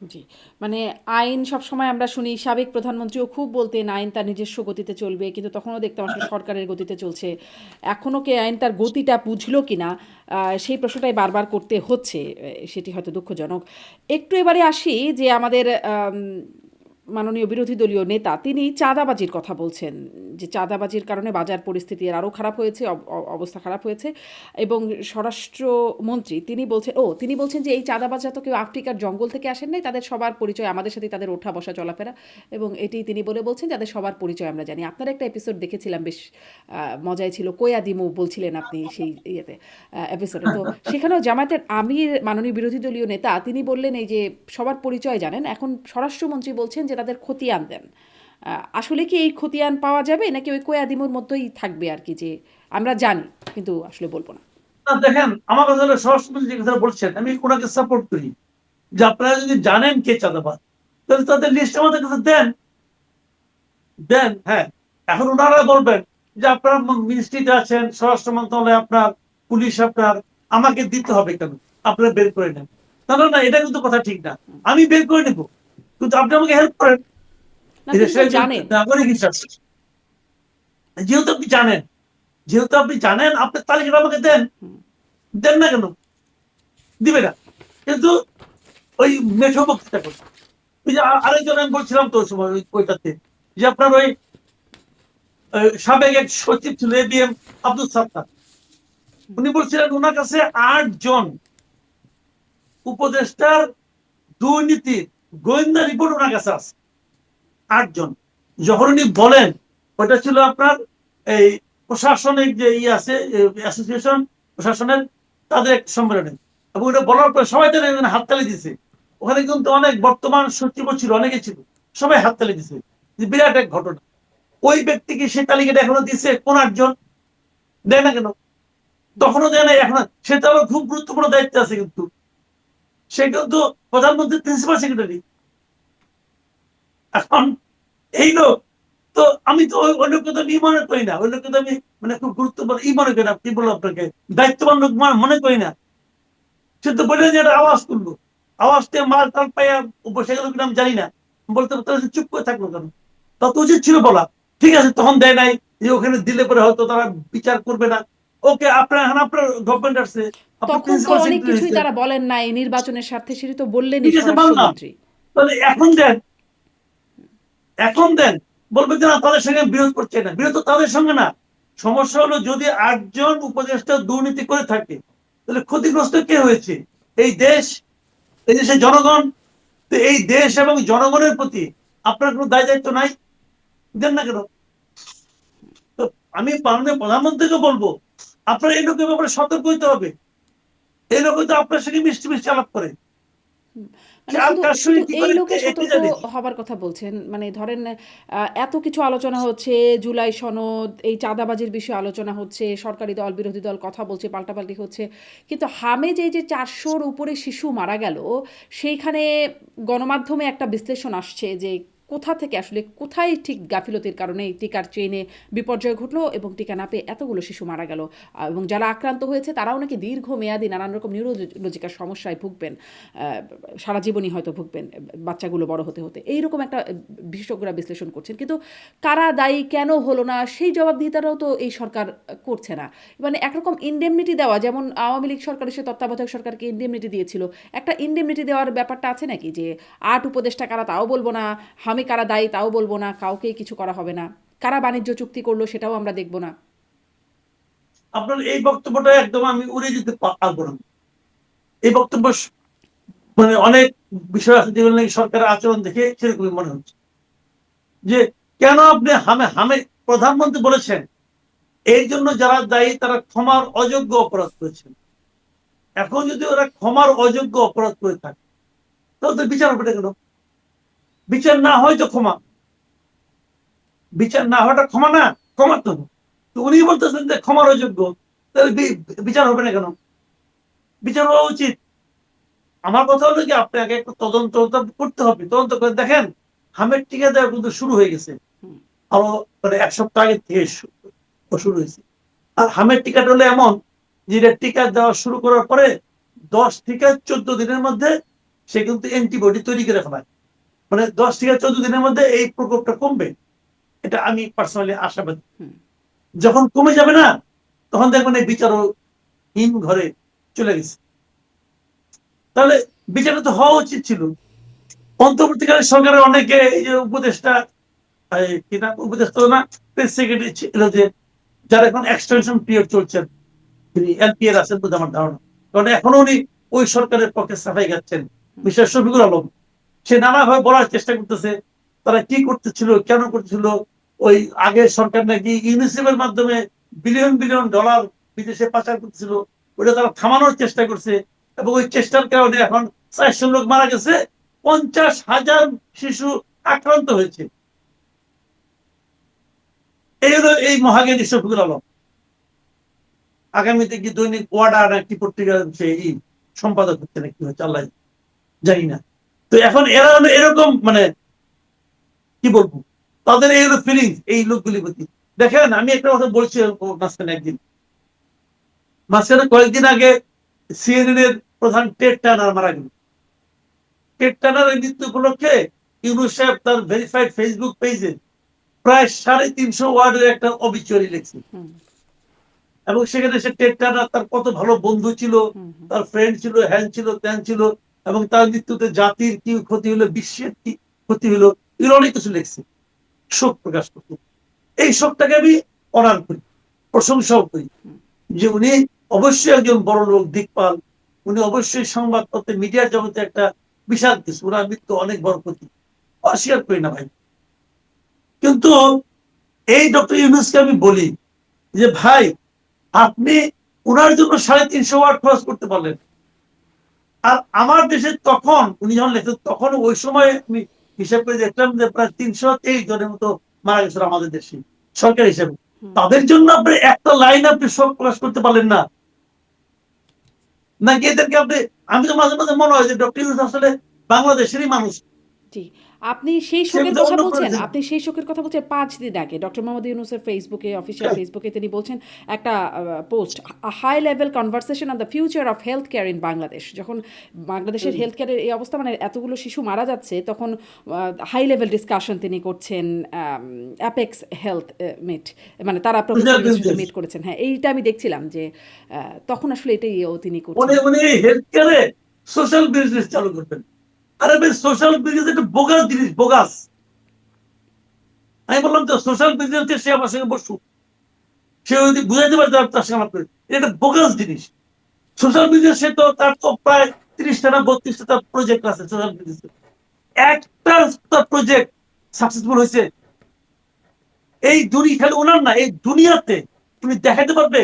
জি, মানে আইন সবসময় আমরা শুনি সাবেক প্রধানমন্ত্রীও খুব বলতেন আইন তার নিজস্ব গতিতে চলবে, কিন্তু তখনও দেখতাম আসলে সরকারের গতিতে চলছে। এখনও কি আইন তার গতিটা বুঝলো কিনা সেই প্রশ্নটাই বারবার করতে হচ্ছে। সেটি হয়তো দুঃখজনক। একটু এবারে আসি যে আমাদের মাননীয় বিরোধী দলীয় নেতা তিনি চাঁদাবাজির কথা বলছেন, যে চাঁদাবাজির কারণে বাজার পরিস্থিতি আরও খারাপ হয়েছে, অবস্থা খারাপ হয়েছে। এবং স্বরাষ্ট্রমন্ত্রী তিনি বলছেন যে এই চাঁদাবাজরা তো কেউ আফ্রিকার জঙ্গল থেকে আসেন নাই, তাদের সবার পরিচয় আমাদের সাথে, তাদের ওঠা বসা চলাফেরা, এবং এটি তিনি বলছেন যাদের সবার পরিচয় আমরা জানি। আপনার একটা এপিসোড দেখেছিলাম, বেশ মজাই ছিল, কোয়া দিমু বলছিলেন আপনি সেই ইয়েতে এপিসোডে। তো সেখানেও জামায়াতের আমির মাননীয় বিরোধী দলীয় নেতা তিনি বললেন এই যে সবার পরিচয় জানেন, এখন স্বরাষ্ট্রমন্ত্রী বলছেন যে তাদের খতিয়ান দেন। আসলে কি এই খতিয়ান পাওয়া যাবে নাকি ওই কোয়া দিমুর মধ্যেই থাকবে আর কি, যে আমরা জানি কিন্তু আসলে বলবো না? দেখেন আমার কথা হলো স্বরাষ্ট্রমন্ত্রী যে কথা বলছেন আমি ওনাকে সাপোর্ট করি, যে আপনারা যদি জানেন কে চাঁদাবাজ তাহলে তাদের লিস্ট আমাদের কাছে দেন। হ্যাঁ, এখন ওনারা বলবেন যে আপনারা মিনিস্ট্রিতে আছেন, স্বরাষ্ট্র মন্ত্রণালয়ে আপনার, পুলিশ আপনার, আমাকে দিতে হবে কেন, আপনারা বের করে নেন। না না না, এটা কিন্তু কথা ঠিক না। আমি বের করে নেব, কিন্তু আপনি আমাকে হেল্প করেন। না, এই তিনি দেশের তো একজন জানেন। নাগরিক হিসাবে যেহেতু আপনি জানেন, আপনার তালিকাটা আমাকে দেন। দেন না কেন? দিবে না, কিন্তু ওই মেঠো বক্তৃতা করছে। ওই যে আরেকজন আমি বলছিলাম তো ওই সময় ওইটাতে, যে আপনার ওই সাবেক এক সচিব ছিল এবিএম আব্দুল সাত্তার, উনি বলছিলেন ওনার কাছে ৮ জন উপদেষ্টার দুর্নীতির গোয়েন্দা রিপোর্ট ওনার কাছে আছে। ৮ জন। যখন উনি বলেন ওটা ছিল আপনার এই প্রশাসনিক যে আছে অ্যাসোসিয়েশন প্রশাসনের, তাদের এক সম্মেলনে, এবং ওটা বলার পর সবাই তাদের হাততালি দিছে। ওখানে কিন্তু অনেক বর্তমান সচিব ছিল, অনেকে ছিল, সবাই হাততালি দিছে। বিরাট এক ঘটনা। ওই ব্যক্তিকে সে তালিকাটা এখনো দিচ্ছে কোন ৮ জন? দেয় না কেন? তখনও দেয় না, এখন সে তো আবার খুব গুরুত্বপূর্ণ দায়িত্ব আছে, কিন্তু সে কিন্তু প্রধানমন্ত্রীর প্রিন্সিপাল সেক্রেটারি। এখন এই লোক, তো আমি তো ওই লোককে তো মনে করি না, ওই লোককে তো আমি মানে খুব গুরুত্বপূর্ণ মনে করি না, কি বলবো আপনাকে, দায়িত্ববান লোক মনে করি না। সে তো বলে যে একটা আওয়াজ তুললো, আওয়াজতে মাল টাল পাইয়া বসে গেল কিনা আমি জানি না, বলতে চুপ করে থাকলো কেন? তা তো উচিত ছিল বলা। ঠিক আছে, তখন দেয় নাই, যে ওখানে দিলে পরে হয়তো তারা বিচার করবে না। ওকে, আপনার এখন আপনার গভর্নমেন্ট আসছে, আপনি তখন তো প্রিন্সিপাল অনেক সেক্রেটারি কিছুই হয়েছে, তারা বলেন নাই নির্বাচনের স্বার্থে, সেটি তো বললেনই ঠিক আছে মানলাম, স্বরাষ্ট্রমন্ত্রী। তাহলে এখন দেন, এখন দেন। বলবে যে না তাদের সঙ্গে বিরোধ করছে না, বিরোধ তো তাদের সঙ্গে না। সমস্যা হলো যদি ৮ জন উপদেষ্টা দুর্নীতি করে থাকে তাহলে ক্ষতিগ্রস্ত কে হয়েছে? এই দেশ, এই দেশের জনগণ। তো এই দেশ এবং জনগণের প্রতি আপনার কোনো দায় দায়িত্ব নাই? দেন না কেন? তো আমি মাননীয় প্রধানমন্ত্রীকে বলবো আপনার এই লোকের ব্যাপারে সতর্ক হইতে হবে। এই লোক তো আপনার সঙ্গে মিষ্টি মিষ্টি আলাপ করে, মানে আর শুধু কার শুধু সঙ্গে কি এই করে লোকে এটি সতর্ক জানি। হবার কথা বলছেন, মানে ধরেন এত কিছু আলোচনা হচ্ছে, জুলাই সনদ, এই চাঁদাবাজির বিষয়ে আলোচনা হচ্ছে, সরকারি দল বিরোধী দল কথা বলছে, পাল্টাপাল্টি হচ্ছে, কিন্তু হামেজে যে ৪০০-র উপরে শিশু মারা গেল, সেইখানে গণমাধ্যমে একটা বিশ্লেষণ আসছে যে কোথা থেকে আসলে কোথায় ঠিক গাফিলতির কারণে এই টিকার চেইনে বিপর্যয় ঘটলো এবং টিকা না পেয়ে এতগুলো শিশু মারা গেল। এবং যারা আক্রান্ত হয়েছে তারাও নাকি দীর্ঘমেয়াদী নানান রকম নিউরোলজিক্যাল সমস্যায় ভুগবেন, সারা জীবনই হয়তো ভুগবেন বাচ্চাগুলো বড় হতে হতে, এইরকম একটা বিশেষজ্ঞরা বিশ্লেষণ করছেন। কিন্তু কারা দায়ী, কেন হলো না, সেই জবাবদিহিতাটাও তো এই সরকার করছে না। মানে একরকম ইনডেমনিটি দেওয়া, যেমন আওয়ামী লীগ সরকার এসে তত্ত্বাবধায়ক সরকারকে ইনডেমনিটি দিয়েছিল, একটা ইনডেমনিটি দেওয়ার ব্যাপারটা আছে নাকি, যে ৮ উপদেষ্টা কারা তাও বলবো না, আমি কারা দায়ী তাও বলবো না, কাউকেই কিছু করা হবে না, কারা বাণিজ্য চুক্তি করলো সেটাও আমরা দেখবো না। আপনার এই বক্তব্যটা একদম আমি উড়ে যেতে পারবো না। এই বক্তব্য মানে অনেক বিষয় আছে যেগুলো নাকি সরকারের আচরণ দেখে সেরকমই মনে হচ্ছে, যে কেন আপনি হামে হামে প্রধানমন্ত্রী বলেছেন এই জন্য যারা দায়ী তারা ক্ষমার অযোগ্য অপরাধ করেছেন। এখন যদি ওরা ক্ষমার অযোগ্য অপরাধ করে থাকে তাহলে তো বিচার হবে না কেন? বিচার না হয় তো ক্ষমা, বিচার না হওয়াটা ক্ষমা না? ক্ষমা তো উনি বলতেছেন যে ক্ষমার অযোগ্য, তাহলে বিচার হবে না কেন? বিচার হওয়া উচিত। আমার কথা হলো কি, আপনি আগে একটু তদন্ত করতে হবে, তদন্ত করে দেখেন হামের টিকা দেওয়া কিন্তু শুরু হয়ে গেছে, আরো মানে 1 সপ্তাহ আগে থেকে শুরু হয়েছে। আর হামের টিকাটা হলো এমন যে এটা টিকা দেওয়া শুরু করার পরে 10 থেকে 14 দিনের মধ্যে সে কিন্তু অ্যান্টিবডি তৈরি করে ফেলায়, মানে 10 থেকে 14 দিনের মধ্যে এই প্রকোপটা কমবে, এটা আমি পার্সোনালি আশাবাদী। যখন কমে যাবে না, তখন দেখবেন এই বিচারহীন ঘরে চলে গেছে। তাহলে বিচারটা তো হওয়া উচিত ছিল। অন্তর্বর্তীকালীন সরকারের অনেকে এই যে উপদেষ্টা, কিনা উপদেষ্টা না, প্রেস সেক্রেটারি ছিল, যে যারা এখন এক্সটেনশন পিরিয়ড চলছেন, তিনি এলপিএর আছেন বলে আমার ধারণা, কারণ এখনো উনি ওই সরকারের পক্ষে সাফাই গাচ্ছেন। বিশেষ শফিকুল আলম, সে নানাভাবে বলার চেষ্টা করতেছে তারা কি করতেছিল, কেন করতেছিল। ওই আগের সরকার নাকি ইউনিসেফের মাধ্যমে বিলিয়ন বিলিয়ন ডলার বিদেশে পাচার করতেছিল, ওটা তারা থামানোর চেষ্টা করছে, এবং ওই চেষ্টার কারণে এখন 400 লোক মারা গেছে, 50,000 শিশু আক্রান্ত হয়েছে। এই হলো এই মহাজ্ঞানী শফিকুল আলম। আগামীতে কি দৈনিক ওয়াডা না কি পত্রিকার সেই সম্পাদক হচ্ছে না কি হচ্ছে আল্লাহ জানি না। তো এখন এরা হলো এরকম, মানে কি বলবো, তাদের এই হলো ফিলিংস এই লোকগুলির প্রতি। দেখেন আমি একটা কথা বলছি মাঝখানে কয়েকদিন আগে সিএনএন এর প্রধান টেড টার্নার মারা গেল। টেড টার্নারের মৃত্যু উপলক্ষে ইউনুস সাহেব তার ভেরিফাইড ফেসবুক পেজে প্রায় 350 ওয়ার্ডের একটা অবিচুয়ারি লিখছে, এবং সেখানে সে টেড টার্নার তার কত ভালো বন্ধু ছিল, তার ফ্রেন্ড ছিল, হ্যান ছিল, ত্যান ছিল, এবং তার মৃত্যুতে জাতির কি ক্ষতি হলো, বিশ্বের কি ক্ষতি হলো, এগুলো অনেক কিছু লিখছে, শোক প্রকাশ করছে। এই শোকটাকে আমি অনার করি, প্রশংসাও করি, যে উনি অবশ্যই একজন বড় লোক, দিকপাল, উনি অবশ্যই সংবাদপত্রে মিডিয়ার জগতে একটা বিশাল কিছু, ওনার মৃত্যু অনেক বড় ক্ষতি, অস্বীকার করি না ভাই। কিন্তু এই ডক্টর ইউনূসকে আমি বলি যে ভাই, আপনি উনার জন্য 350 ওয়াট খরচ করতে পারলেন, আর আমার দেশে তখন উনি যখন লেখেন তখন ওই সময় আমি হিসাব করে দেখলাম যে প্রায় 323 জনের মতো মারা গেছিল আমাদের দেশে সরকার হিসেবে। তাদের জন্য আপনি একটা লাইন আপনি শোক প্রকাশ করতে পারলেন না, নাকি এদেরকে আপনি, আমি তো মাঝে মাঝে মনে হয় যে ডক্টর ইউনূস আসলে বাংলাদেশেরই মানুষ, জি, আপনি সেই সে শোকের বোধহয় কথা অন্য বলছেন? প্রয়োজন। আপনি সেই শোকের কথা বলছেন ৫ দিন আগে ডক্টর মোহাম্মদ ইউনূসের ফেসবুকে, অফিসিয়াল ফেসবুকে তিনি বলছেন একটা post, a high level conversation on the future of health care in Bangladesh. যখন বাংলাদেশের হেলথ কেয়ারের এই অবস্থা, মানে এতগুলো শিশু মারা যাচ্ছে, তখন হাই লেভেল ডিসকাশন তিনি করছেন। অ্যাপেক্স হেলথ মিট, মানে তারা প্রফেসর ইউনূসের সাথে মিট করেছেন। হ্যাঁ, এইটা আমি দেখছিলাম যে তখন আসলে এটাইও তিনি করছেন। উনি হেলথ কেয়ারে সোশ্যাল বিজনেস চালু করবেন। আরে ভাই, সোশ্যাল বিজনেস একটা বোগাস জিনিস, বোগাস। আমি বললাম তো সোশ্যাল বিজনেস, সে আমার সঙ্গে বসুক, সে যদি বুঝাইতে পারে তার সঙ্গে আমার, এটা একটা বোগাস জিনিস। সোশ্যাল বিজনেসে তো তার তো প্রায় 30টা না 32টা তার প্রজেক্ট আছে সোশ্যাল বিজনেসে, একটা তার প্রজেক্ট সাকসেসফুল হয়েছে এই দুনিয়া, খালি ওনার না, এই দুনিয়াতে তুমি দেখাতে পারবে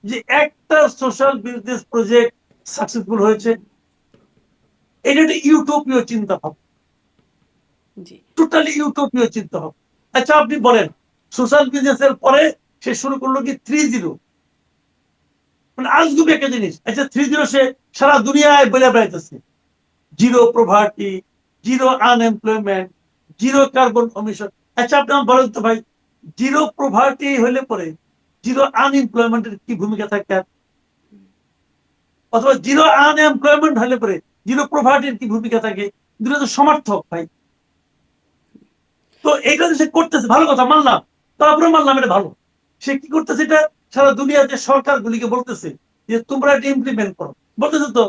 যে একটা সোশ্যাল বিজনেস প্রজেক্ট সাকসেসফুল হয়েছে? এটা একটা ইউটোপীয় চিন্তা ভাবনা, জি, টোটালি ইউটোপীয় চিন্তা ভাবনা। আচ্ছা আপনি বলেন, সোশ্যাল বিজনেসের পরে সে শুরু করলো কি 3-0, মানে আজগুবি একটা জিনিস। আচ্ছা 3-0 সে সারা দুনিয়ায় বলে বেড়াইতেছে, zero poverty, zero unemployment, zero carbon emission. আচ্ছা আপনি আমার বলেন তো ভাই, জিরো প্রভার্টি হলে পরে জিরো আনএমপ্লয়মেন্টের কি ভূমিকা থাকে, অথবা জিরো আনএমপ্লয়মেন্ট হলে পরে জিরো প্রভার্টির কি ভূমিকা থাকে? দুটো তো সমার্থক ভাই। তো এটা সে করতেছে, ভালো কথা মানলাম, তারপরে মানলাম এটা ভালো। সে কি করতেছে, এটা সারা দুনিয়াতে সরকারগুলিকে বলতেছে যে তোমরা এটা ইমপ্লিমেন্ট করো, বলতেছে তো।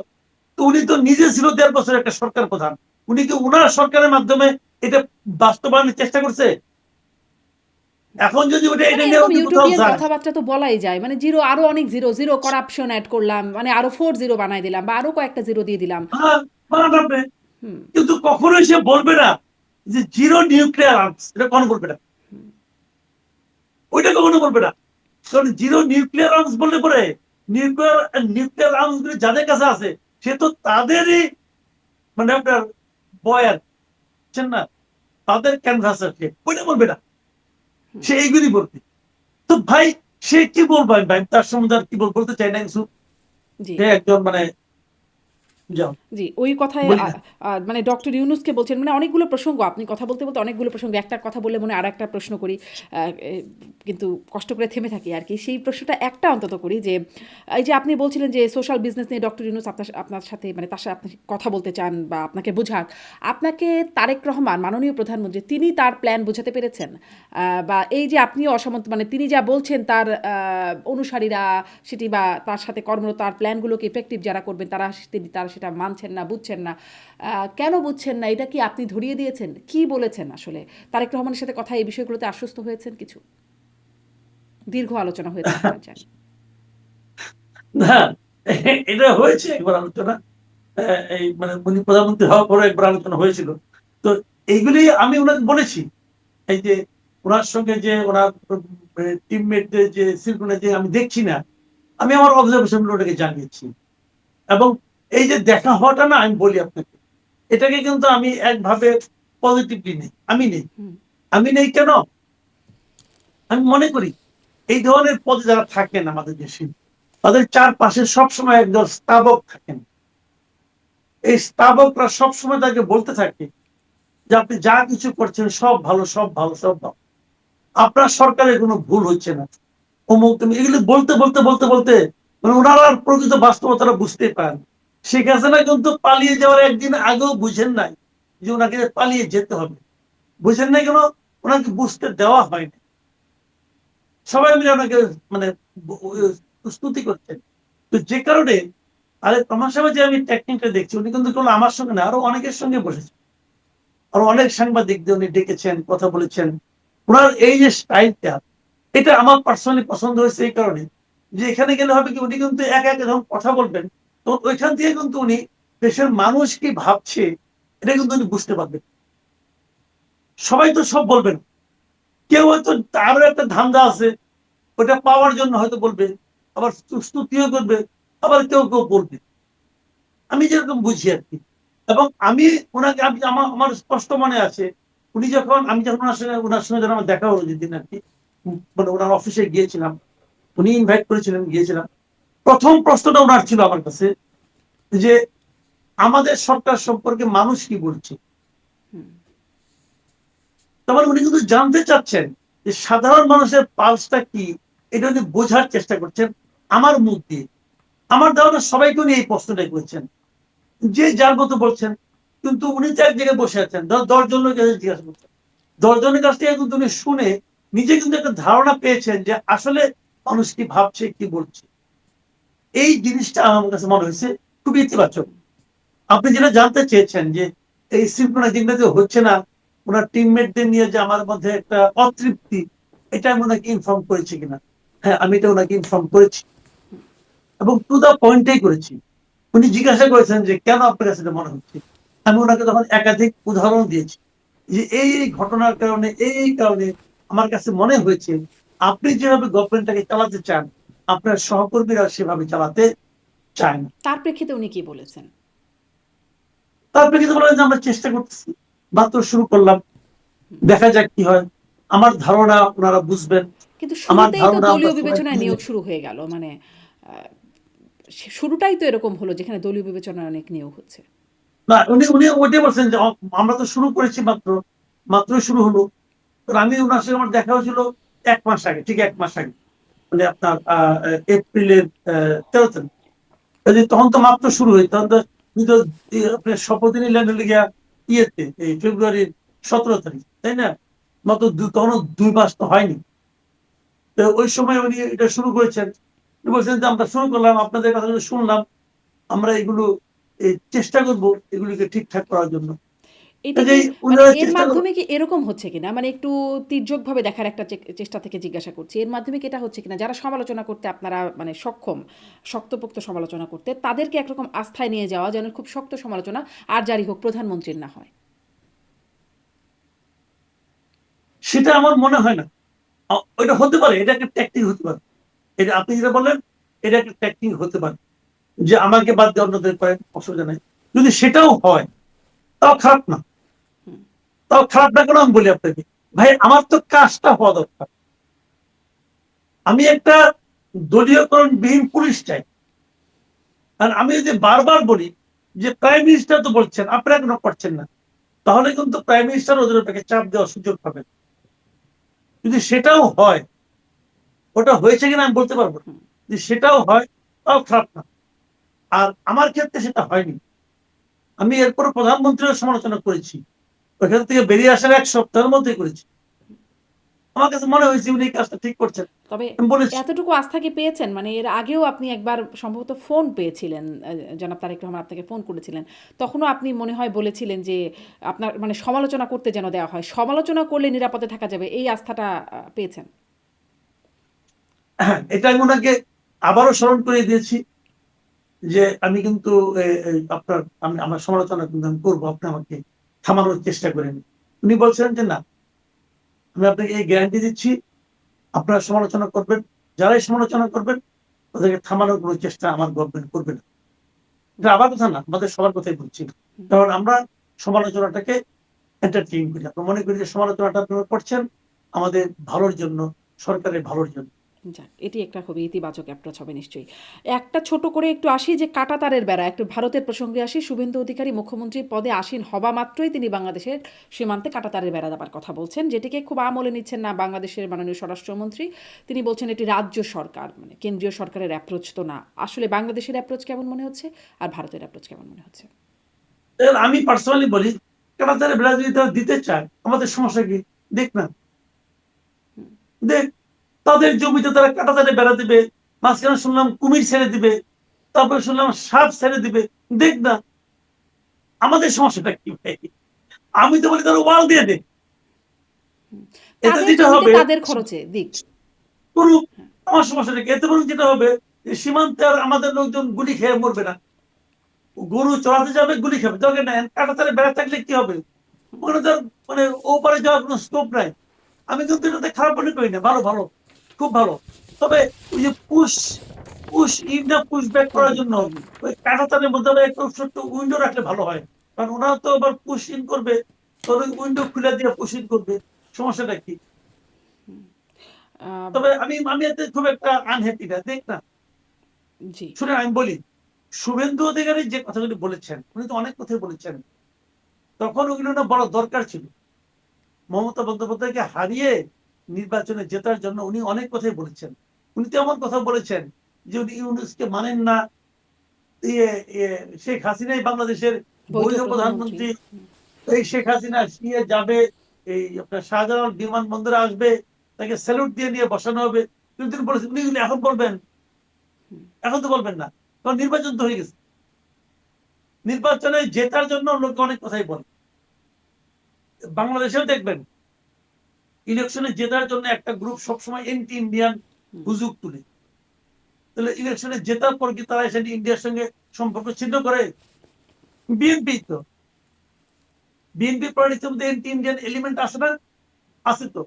উনি তো নিজে ছিল 1.5 বছর একটা সরকার প্রধান, উনি কি উনার সরকারের মাধ্যমে এটা বাস্তবায়নের চেষ্টা করছে? এখন যদি ওটা মানে এটা নিয়ে এরকম যদি কোথাও ইউটোপিয়ান যায়, কথাবার্তা তো বলাই যায়, মানে জিরো আরো অনেক জিরো, জিরো করাপশন অ্যাড করলাম, মানে আরো 4 জিরো বানাই দিলাম, বা আরো কয়েকটা জিরো দিয়ে দিলাম। হ্যাঁ বানান আপনি, কিন্তু কখনোই সে বলবে না যে জিরো নিউক্লিয়ার আর্মস, এটা কখনো বলবে না, ওইটা কখনো বলবে না। কারণ জিরো নিউক্লিয়ার আর্মস বললে পরে নিউক্লিয়ার নিউক্লিয়ার আর্মস গুলি যাদের কাছে আছে সে তো তাদেরই, মানে আপনার বয়ার, বুঝছেন না, তাদের ক্যানভাসার, সে ওইটা বলবে না, সে এইগুলি বলবে। তো ভাই সে কি বলবো, আমি ভাই তার সম্বন্ধে আর কি বলতে চাই না কিছু। জি, সে একজন মানে যাও জি, ওই কথায় বলি না। মানে ডক্টর ইউনূসকে বলছেন, মানে অনেকগুলো প্রসঙ্গ আপনি কথা বলতে, বলতে অনেকগুলো প্রসঙ্গ, একটা কথা বললে মনে হয় আরেকটা প্রশ্ন করি। এ কিন্তু কষ্ট করে থেমে থাকি আরকি। সেই প্রশ্নটা একটা অন্তত করি যে, এই যে আপনি বলছিলেন যে সোশ্যাল বিজনেস নিয়ে ডক্টর ইউনূস আপনার সাথে, মানে তার সাথে আপনি কথা বলতে চান বা আপনাকে বোঝাক। আপনাকে তারেক রহমান মাননীয় প্রধানমন্ত্রী, তিনি তার প্ল্যান বোঝাতে পেরেছেন? বা এই যে আপনিও অসমত, মানে তিনি যা বলছেন তার অনুসারীরা সেটি, বা তার সাথে কর্মরত, তার প্ল্যানগুলোকে ইফেক্টিভ যারা করবেন তারা সেটা মানছেন না, বুঝছেন না। কেন বুঝছেন না? এটা কি আপনি ধরিয়ে দিয়েছেন? কি বলেছেন আসলে? তারেক রহমানের সাথে কথা, এই বিষয়গুলোতে আশ্বস্ত হয়েছেন কিছু? দীর্ঘ আলোচনা হয়েছে আপনার, জানি। না, এটা হয়েছে একবার আলোচনা। এই মানে উনি প্রধানমন্ত্রী হওয়ার পরে একবার আলোচনা হয়েছিল। তো এইগুলি আমি ওনাকে বলেছি, এই যে ওনার সঙ্গে যে ওনার টিমমেটদের যে সিনক্রোনাইজ আমি দেখছি না, আমি আমার অবজারভেশন গুলো ওটাকে জানিয়েছি। এবং এই যে দেখা হওয়াটা না, আমি বলি আপনাকে, এটাকে কিন্তু আমি একভাবে পজিটিভলি নেই। আমি নেই। হুম, আমি নেই কেন? আমি মনে করি এই ধরনের পদে যারা থাকেন আমাদের দেশে, তাদের চারপাশে সবসময় একদল স্তাবক থাকেন। এই স্তাবকরা সবসময় তাকে বলতে থাকে যে আপনি যা কিছু করছেন সব ভালো, সব ভালো, সব ভালো। আপনার সরকারের কোনো ভুল হচ্ছে না। অমুক তুমি এগুলো বলতে বলতে বলতে বলতে মানে ওনারা আর প্রকৃত বাস্তবতাটা বুঝতেই পারেন। শেখ হাসিনা কিন্তু পালিয়ে যাওয়ার একদিন আগেও বুঝেন নাই যে ওনাকে পালিয়ে যেতে হবে। বুঝেন নাই কেন? ওনাকে বুঝতে দেওয়া হয়নি। সবাই মিলে ওনাকে মানে স্তুতি করছেন। তো যে কারণে আরে তোমার সামনে যে আমি টেকনিকটা দেখছি, উনি কিন্তু কোনো আমার সঙ্গে না, আরো অনেকের সঙ্গে বসেছেন। আরো অনেক সাংবাদিকদের উনি ডেকেছেন, কথা বলেছেন। ওনার এই যে স্টাইলটা, এটা আমার পার্সোনালি পছন্দ হয়েছে এই কারণে যে এখানে গেলে হবে কি, উনি কিন্তু একা একা যখন কথা বলবেন, তো ওইখান থেকে কিন্তু উনি দেশের মানুষ কি ভাবছে এটা কিন্তু উনি বুঝতে পারবেন। সবাই তো সব বলবেন, কেউ হয়তো তারও একটা ধান্দা আছে, ওটা পাওয়ার জন্য হয়তো বলবে, আবার স্তুতিও করবে, আবার কেউ কেউ বলবে। আমি যেরকম বুঝি আর কি। এবং আমি ওনাকে, আমি আমার আমার স্পষ্ট মনে আছে, উনি যখন, আমি যখন ওনার সঙ্গে যখন আমার দেখা হলো যেদিন আর কি, মানে ওনার অফিসে গিয়েছিলাম, উনি ইনভাইট করেছিলেন, গিয়েছিলাম। প্রথম প্রশ্নটা ওনার ছিল আমার কাছে যে আমাদের সরকার সম্পর্কে মানুষ কি বলছে। হুম। তারপরে উনি কিন্তু জানতে চাচ্ছেন যে সাধারণ মানুষের পালসটা কি, এটা উনি বোঝার চেষ্টা করছেন আমার মুখ দিয়ে। আমার ধারণা সবাইকে উনি এই প্রশ্নটাই করেছেন, যে যার মতো বলছেন। কিন্তু উনি তো এক জায়গায় বসে আছেন, 10 জন লোকের কাছে জিজ্ঞাসা করছেন, 10 জনের কাছ থেকে কিন্তু উনি শুনে নিজে কিন্তু একটা ধারণা পেয়েছেন যে আসলে মানুষ কি ভাবছে, কি বলছে। এই জিনিসটা আমার কাছে মনে হয়েছে খুবই ইতিবাচক। আপনি যেটা জানতে চেয়েছেন যে এই সিনক্রোনাইজিংটা যে হচ্ছে না, ওনার টিমমেটদের নিয়ে যে আমার মধ্যে একটা অতৃপ্তি, এটা আমি ওনাকে ইনফর্ম করেছি কিনা? হ্যাঁ, আমি এটা ওনাকে ইনফর্ম করেছি এবং টু দা পয়েন্টেই করেছি। উনি জিজ্ঞাসা করেছেন যে কেন আপনার কাছে এটা মনে হচ্ছে। আমি ওনাকে তখন একাধিক উদাহরণ দিয়েছি যে এই ঘটনার কারণে, এই কারণে আমার কাছে মনে হয়েছে আপনি যেভাবে গভর্নমেন্টটাকে চালাতে চান, আপনার সহকর্মীরা সেভাবে চালাতে চায় না। তার প্রেক্ষিতে উনি কি বলেছেন? তারপরে কিন্তু বললেন যে আমরা চেষ্টা করতেছি, মাত্র শুরু করলাম, দেখা যাক কি হয়। আমার ধারণা ওনারা বুঝবেন। কিন্তু আমার শুরুতেই তো ধারণা আমরা দলীয় সবাই বিবেচনায় মিলে। নিয়োগ শুরু হয়ে গেল। মানে আ শুরুটাই তো এরকম হলো, যেখানে দলীয় বিবেচনায় অনেক নিয়োগ হচ্ছে। না, উনি উনি ওইটাই বলছেন যে আমরা তো শুরু করেছি মাত্র, মাত্রই শুরু হলো। তো আমি উনার সঙ্গে আমার দেখা হয়েছিল ১ মাস আগে, ঠিক ১ মাস আগে। মানে আপনার এপ্রিলের ১৩ তারিখ। কাজেই তখন তো মাত্র শুরু হয়েছে। তখন তো উনি তো আপনার শপথ নিলেন হলো গিয়া ইয়েতে, এই ফেব্রুয়ারির ১৭ তারিখ, তাই না? মাত্র তখনও ২ মাস তো হয়নি। তো ওই সময় উনি এটা শুরু করেছেন। উনি বলছেন যে আমরা শুরু করলাম, আপনাদের কথাগুলো শুনলাম। আমরা এগুলো চেষ্টা করব এগুলিকে ঠিকঠাক করার জন্য। এটা কি, কাজেই মানে উনারা এর চেষ্টা মাধ্যমে কি এরকম হচ্ছে কিনা? মানে একটু তির্যকভাবে দেখার একটা চেষ্টা থেকে জিজ্ঞাসা করছি। এর মাধ্যমে কি এটা হচ্ছে কিনা, যারা সমালোচনা করতে আপনারা মানে সক্ষম, শক্তপোক্ত সমালোচনা করতে, তাদেরকে একরকম আস্থায় নিয়ে যাওয়া যেন খুব শক্ত সমালোচনা আর যারই হোক প্রধানমন্ত্রীর না হয়? সেটা আমার মনে হয় না। ওইটা হতে পারে, এটা একটা ট্যাকটিক হতে পারে। এটা আপনি যেটা বললেন, এটা একটা ট্যাকটিক হতে পারে। যে আমাকে বাদ দিয়ে অন্যদের করেন, অসুবিধা নাই। যদি সেটাও হয়, তাও খারাপ না। হুম, তাও খারাপ না কেন আমি বলি আপনাকে। ভাই আমার তো কাজটা হওয়া দরকার। আমি একটা দলীয়করণবিহীন পুলিশ চাই। কারণ আমি যদি বারবার বলি যে প্রাইম মিনিস্টার তো বলছেন, আপনারা কেন করছেন না? তাহলে কিন্তু প্রাইম মিনিস্টার ওদের উপরে চাপ দেওয়ার সুযোগ পাবেন। যদি সেটাও হয়, ওটা হয়েছে কিনা আমি বলতে পারবো না, হুম। যদি সেটাও হয় তাও খারাপ না। আর আমার ক্ষেত্রে সেটা হয়নি। আমি এরপর প্রধানমন্ত্রীর সমালোচনা করেছি, ওইখান থেকে বেরিয়ে আসার 1 সপ্তাহের মধ্যেই করেছি। আমার কাছে মনে হয়েছে উনি এই কাজটা ঠিক করছেন। তবে আমি বলেছি। এতটুকু আস্থা কি পেয়েছেন? মানে এর আগেও আপনি একবার সম্ভবত ফোন পেয়েছিলেন, জনাব তারেক রহমান আপনাকে ফোন করেছিলেন। তখনও আপনি মনে হয় বলেছিলেন যে আপনার মানে সমালোচনা করতে যেন দেওয়া হয়। সমালোচনা করলে নিরাপদে থাকা যাবে। এই আস্থাটা পেয়েছেন? হ্যাঁ, এটা আমি ওনাকে আবারও স্মরণ করিয়ে দিয়েছি যে আমি কিন্তু আপনার আমি আমার সমালোচনা কিন্তু আমি করবো, আপনি আমাকে থামানোর চেষ্টা করেন। উনি বলছিলেন যে না, আমি আপনাকে এই গ্যারান্টি দিচ্ছি, আপনারা সমালোচনা করবেন, যারাই সমালোচনা করবেন তাদেরকে থামানোর কোনো চেষ্টা আমার গভর্নমেন্ট করবে না। এটা আমার কথা না, আমাদের সবার কথাই বলছি। হুম। কারণ আমরা সমালোচনাটাকে এন্টারটেইন করি। আমরা মনে করি যে সমালোচনাটা আপনারা করছেন আমাদের ভালোর জন্য, সরকারের ভালোর জন্য। যাক, এটি একটা খুবই ইতিবাচক অ্যাপ্রোচ হবে নিশ্চয়ই। একটা ছোট করে একটু আসি যে কাঁটাতারের বেড়া, একটু ভারতের প্রসঙ্গে আসি। শুভেন্দু অধিকারী মুখ্যমন্ত্রীর পদে আসীন হবা মাত্রই তিনি বাংলাদেশের সীমান্তে কাঁটাতারের বেড়া দেবার কথা বলছেন, যেটিকে খুব আমলে নিচ্ছেন না বাংলাদেশের মাননীয় স্বরাষ্ট্রমন্ত্রী। তিনি বলছেন এটি রাজ্য সরকার, মানে কেন্দ্রীয় সরকারের অ্যাপ্রোচ তো না। আসলে বাংলাদেশের অ্যাপ্রোচ কেমন মনে হচ্ছে আর ভারতের অ্যাপ্রোচ কেমন মনে হচ্ছে? আমি পার্সোনালি বলি, কাঁটাতারের বেড়া যদি তারা দিতে চায় আমাদের সমস্যা কি? দেখ না, হুম। দেখ। তাদের জমিতে তারা কাঁটাতারের বেড়া দিবে, মাঝখানে শুনলাম কুমির ছেড়ে দিবে, তারপরে শুনলাম সাপ ছেড়ে দিবে। দেখ না, আমাদের সমস্যাটা কি ভাই? আমি তো বলি তারা ওয়াল দিয়ে দে। এতে তাদের যেটা জমিতে হবে তাদের খরচে দিক। করুক, হ্যাঁ। আমার সমস্যা নেই। এতে বরং যেটা হবে যে সীমান্তে আর আমাদের লোকজন গুলি খেয়ে মরবে না। গরু চড়াতে যাবে, গুলি খাবে, দরকার নাই। কাঁটাতারে বেড়া থাকলে কি হবে? ওখানে তো আর মানে ওপারে যাওয়ার কোনো স্কোপ নাই। আমি কিন্তু এটাতে খারাপ মনে করি না, ভালো ভালো, খুব ভালো। তবে ওই যে পুশ পুশ ইন না পুশ ব্যাক হুম, করার হুম, জন্য হুম, হুম। ওই কাঁটাতারের মধ্যে আবার একটু ছোট্ট উইন্ডো রাখলে ভালো হয়। কারণ ওনারা তো আবার পুশ ইন করবে, তোর ওই উইন্ডো খুলে দিয়ে পুশ ইন করবে, সমস্যাটা কি? আহ, তবে আমি এতে খুব একটা আনহ্যাপি না, দেখ না। জি। শুনে আমি বলি, শুভেন্দু অধিকারী যে কথাগুলি বলেছেন, উনি তো অনেক কথাই বলেছেন, তখন ওগুলো না বড় দরকার ছিল। মমতা বন্দ্যোপাধ্যায়কে হারিয়ে নির্বাচনে জেতার জন্য উনি অনেক কথাই বলেছেন। উনি তো এমন কথা বলেছেন যে উনি ইউনূসকে মানেন না, ইয়ে ইয়ে শেখ হাসিনাই বাংলাদেশের বৈধ বৈধ প্রধানমন্ত্রী। প্রধানমন্ত্রী। এই শেখ হাসিনা নিয়ে যাবে, এই আপনার শাহজালাল বিমানবন্দরে আসবে, তাকে স্যালুট দিয়ে নিয়ে বসানো হবে। কিন্তু তিনি বলেছেন, উনি কিন্তু এখন বলবেন, এখন তো বলবেন না, কারণ নির্বাচন তো হয়ে গেছে। নির্বাচনে জেতার জন্য লোক অনেক কথাই বলে। বাংলাদেশেও দেখবেন ইলেকশনে জেতার জন্য একটা গ্রুপ সবসময় এন্টি ইন্ডিয়ান হুজুগ তুলে। তাহলে ইলেকশনে জেতার পর কি তারা এসে ইন্ডিয়ার সঙ্গে সম্পর্ক ছিন্ন করে? বিএনপি তো, বিএনপি পলিটিক্সের মধ্যে এন্টি ইন্ডিয়ান এলিমেন্ট আছে না? আছে তো।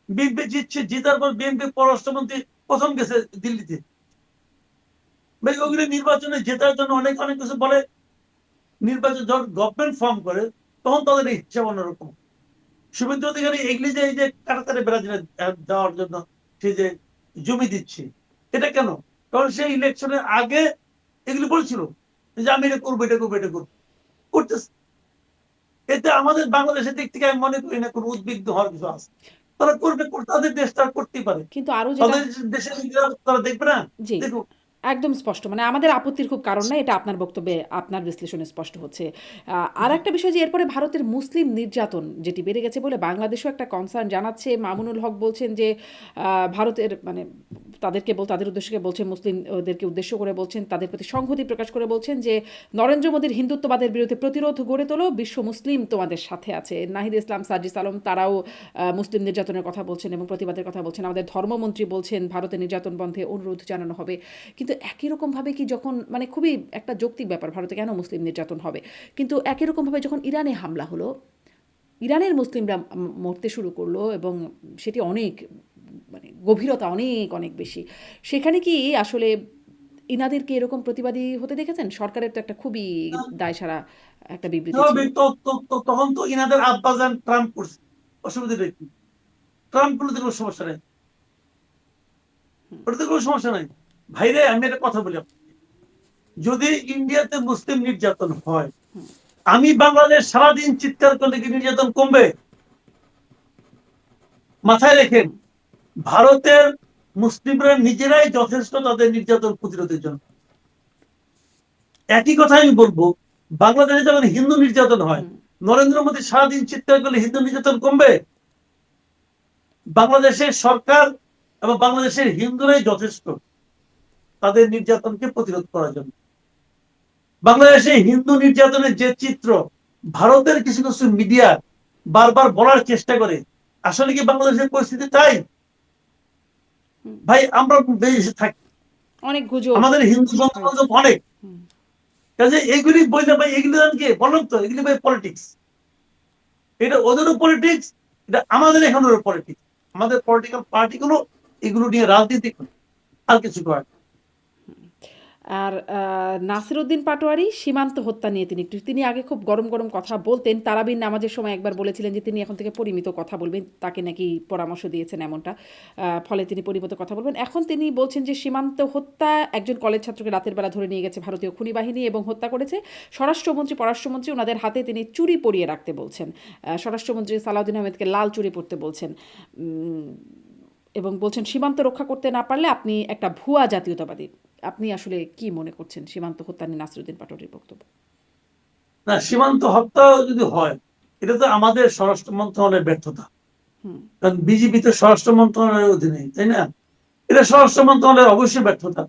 বিএনপি জিতছে, জেতার পর বিএনপি পররাষ্ট্রমন্ত্রী প্রথম গেছে দিল্লিতে। ভাই ওগুলো নির্বাচনে জেতার জন্য অনেক অনেক কিছু বলে। নির্বাচন যখন গভর্নমেন্ট ফর্ম করে তখন তাদের হিসাব অন্যরকম। শুভেন্দু অধিকারী এগুলি যে এই যে কাটাতারে ব্রাজিলে যাওয়ার জন্য সে যে জমি দিচ্ছে, এটা কেন? কারণ সে ইলেকশনের আগে এগুলি বলছিল যে আমি এটা করবো, এটা করবো, এটা করবো, করতেছে। এতে আমাদের বাংলাদেশের দিক থেকে আমি মনে করি না কোনো উদ্বিগ্ন হওয়ার কিছু আছে। তারা করবে, তাদের দেশ তারা করতেই পারে। কিন্তু আরো যেটা, তাদের দেশের তারা দেখবে না, জি, দেখুক। একদম স্পষ্ট। মানে আমাদের আপত্তির খুব কারণ নাই। এটা আপনার বক্তব্যে, আপনার বিশ্লেষণে স্পষ্ট হচ্ছে। আরেকটা বিষয় যে এরপরে ভারতের মুসলিম নির্যাতন যেটি বেড়ে গেছে বলে বাংলাদেশও একটা কনসার্ন জানাচ্ছে। মামুনুল হক বলছেন যে ভারতের মানে তাদের উদ্দেশ্যে বলছেন, মুসলিমদেরকে উদ্দেশ্য করে বলছেন, তাদের প্রতি সংহতি প্রকাশ করে বলছেন যে নরেন্দ্র মোদীর হিন্দুত্ববাদের বিরুদ্ধে প্রতিরোধ গড়ে তোলো, বিশ্ব মুসলিম তোমাদের সাথে আছে। নাহিদ ইসলাম, সার্জিস আলম তারাও মুসলিম নির্যাতনের কথা বলছেন এবং প্রতিবাদের কথা বলছেন। আমাদের ধর্মমন্ত্রী বলছেন ভারতের নির্যাতন বন্ধে অনুরোধ জানানো হবে। কিন্তু একই রকমভাবে কি যখন মানে খুবই একটা যৌক্তিক ব্যাপার, ভারতে কেন মুসলিম নির্যাতন হবে, কিন্তু একই রকমভাবে যখন ইরানে হামলা হলো, ইরানের মুসলিমরা মরতে শুরু করলো এবং সেটি অনেক মানে গভীরতা অনেক অনেক বেশি। সেখানে কি আসলে ইনাদেরকে এরকম প্রতিবাদী হতে দেখেছেন? সরকারের তো একটা খুবই দায়সারা একটা বিবৃতি ছিল। স্বাভাবিক। তখন তো ইনাদের আব্বাজান ট্রাম্প করছে, অসুবিধাটা কি? ট্রাম্প করলে তো কোনো সমস্যা নেই, ওটাতে কোনো সমস্যা নাই। ভাইরে আমি একটা কথা বলি আপনাকে, যদি ইন্ডিয়াতে মুসলিম নির্যাতন হয়, আমি বাংলাদেশ সারাদিন চিৎকার করলে কি নির্যাতন কমবে? মাথায় রেখেন, ভারতের মুসলিমরা নিজেরাই যথেষ্ট তাদের নির্যাতন প্রতিরোধের জন্য। একই কথা আমি বলবো, বাংলাদেশে যখন হিন্দু নির্যাতন হয়, নরেন্দ্র মোদী সারাদিন চিৎকার করলে হিন্দু নির্যাতন কমবে? বাংলাদেশের সরকার এবং বাংলাদেশের হিন্দুরাই যথেষ্ট তাদের নির্যাতনকে প্রতিরোধ করার জন্য। বাংলাদেশে হিন্দু নির্যাতনের যে চিত্র ভারতের কিছু কিছু মিডিয়া বারবার বলার চেষ্টা করে, আসলে কি বাংলাদেশের পরিস্থিতি তাই? ভাই, আমরা দেশে থাকি, অনেক গুজব আমাদের হিন্দু বন্ধু বান্ধব অনেক, কাজে এগুলি বললে ভাই এগুলি কি বলেন তো, এগুলি ভাই পলিটিক্স। এটা ওদেরও পলিটিক্স, এটা আমাদের এখানেও পলিটিক্স। আমাদের পলিটিক্যাল পার্টিগুলো এগুলো নিয়ে রাজনীতি করে, আর কিছু করে। আর নাসিরউদ্দিন পাটোয়ারি সীমান্ত হত্যা নিয়ে তিনি আগে খুব গরম গরম কথা বলতেন। তারাবির নামাজের সময় একবার বলেছিলেন যে তিনি এখন থেকে পরিমিত কথা বলবেন, তাকে নাকি পরামর্শ দিয়েছেন এমনটা, ফলে তিনি পরিমিত কথা বলবেন। এখন তিনি বলছেন যে সীমান্ত হত্যা, একজন কলেজ ছাত্রকে রাতের বেলা ধরে নিয়ে গেছে ভারতীয় খুনি বাহিনী এবং হত্যা করেছে। স্বরাষ্ট্রমন্ত্রী পররাষ্ট্রমন্ত্রী ওনাদের হাতে তিনি চুড়ি পরিয়ে রাখতে বলছেন, স্বরাষ্ট্রমন্ত্রী সালাউদ্দিন আহমেদকে লাল চুড়ি পরতে বলছেন, এবং বলছেন সীমান্ত রক্ষা করতে না পারলে আপনি একটা ভুয়া জাতীয়তাবাদী। আপনি আসলে কি মনে করছেন সীমান্ত হত্যা নিয়ে নাসিরউদ্দিন পাটোয়ারির বক্তব্য? না, সীমান্ত হত্যা যদি হয়, এটা তো আমাদের স্বরাষ্ট্র মন্ত্রণালয়ের ব্যর্থতা। কারণ বিজেপি তো স্বরাষ্ট্র মন্ত্রণালয়ের অধীনে, তাই না? এটা স্বরাষ্ট্র মন্ত্রণালয়ের অবশ্যই ব্যর্থতা।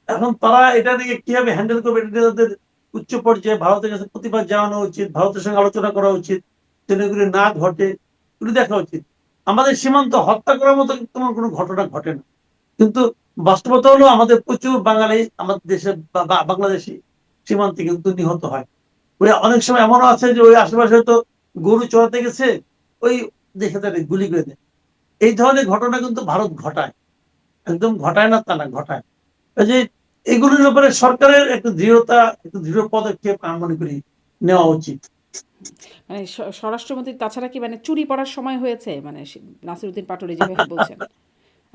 এখন তারা এটা নিয়ে কিভাবে হ্যান্ডেল করবে, এটা তাদের উচ্চ পর্যায়ে ভারতের কাছে প্রতিবাদ জানানো উচিত, ভারতের সঙ্গে আলোচনা করা উচিত, যেন এগুলি না ঘটে, এগুলো দেখা উচিত। আমাদের সীমান্ত হত্যা করার মতো তোমার কোনো ঘটনা ঘটে না, কিন্তু বাস্তবতা হলো আমাদের প্রচুর বাঙালি আমাদের দেশে বাংলাদেশি সীমান্তে কিন্তু নিহত হয়। ওই অনেক সময় এমনও আছে যে ওই আশেপাশে তো গরু চড়াতে গেছে, ওই দেখে তাদের গুলি করে দেয়। এই ধরনের ঘটনা কিন্তু ভারত ঘটায়, একদম ঘটায় না তা না, ঘটায়। যে এগুলোর ব্যাপারে সরকারের একটা দৃঢ়তা, একটা দৃঢ় পদক্ষেপ আমি মনে করি নেওয়া উচিত। মানে স্বরাষ্ট্রমন্ত্রী তাছাড়া কি মানে চুরি পড়ার সময় হয়েছে, মানে নাসিরউদ্দিন পাটোয়ারি যেভাবে বলছেন,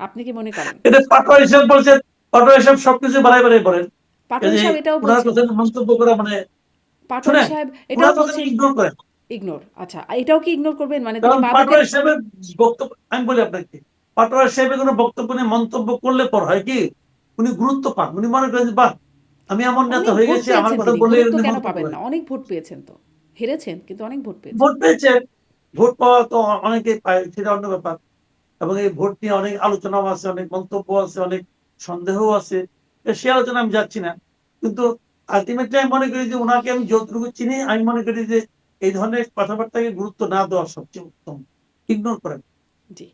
আপনি কি মনে করেন? এটা পাটোয়ারি সাহেব বলছেন, পাটোয়ারি সাহেব সবকিছু বাড়াই বাড়াই বলেন। পাটোয়ারি সাহেব এটাও ওনার বলছেন, কথা মন্তব্য করা মানে, পাটোয়ারি শুনেন, সাহেব এটাও ওনার কথা বলছেন ইগনোর করেন। ইগনোর। আচ্ছা, এটাও কি ইগনোর করবেন? মানে তিনি কারণ মাদকের পাটোয়ারি সাহেবের বক্তব্য, আমি বলি আপনাকে, পাটোয়ারি সাহেবের কোনো বক্তব্য নিয়ে মন্তব্য করলে পর হয় কি, উনি গুরুত্ব পান। উনি মনে করেন যে বাহ, আমি এমন নেতা অনেক হয়ে ভোট গেছি, আমার পেয়েছেন, কথা তিনি বললে গুরুত্ব কেন মন্তব্য পাবেন করেন। না? অনেক ভোট পেয়েছেন তো, হেরেছেন কিন্তু অনেক ভোট পেয়েছেন। ভোট পেয়েছেন, ভোট পাওয়া তো অনেকেই পায়, সেটা অন্য ব্যাপার। এবং এই ভোট নিয়ে অনেক আলোচনাও আছে, অনেক মন্তব্য আছে, অনেক সন্দেহও আছে, সে আলোচনা আমি যাচ্ছি না। কিন্তু আলটিমেটলি আমি মনে করি যে ওনাকে আমি যতটুকু চিনি, আমি মনে করি যে এই ধরনের কথাবার্তাকে গুরুত্ব না দেওয়া সবচেয়ে উত্তম, ইগনোর করেন। জি,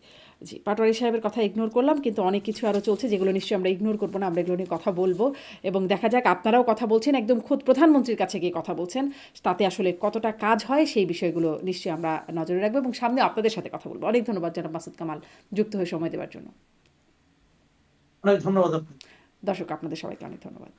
জি। পাটোয়ারি সাহেবের কথা ইগনোর করলাম, কিন্তু অনেক কিছু আরও চলছে যেগুলো নিশ্চয়ই আমরা ইগনোর করব না। আমরা এগুলো নিয়ে কথা বলবো এবং দেখা যাক, আপনারাও কথা বলছেন, একদম খোদ প্রধানমন্ত্রীর কাছে গিয়ে কথা বলছেন। তাতে আসলে কতটা কাজ হয় সেই বিষয়গুলো নিশ্চয়ই আমরা নজরে রাখবো এবং সামনে আপনাদের সাথে কথা বলবো। অনেক ধন্যবাদ জনাব মাসুদ কামাল যুক্ত হয়ে সময় দেওয়ার জন্য। অনেক ধন্যবাদ আপনাকে। দর্শক, আপনাদের সবাইকে অনেক ধন্যবাদ।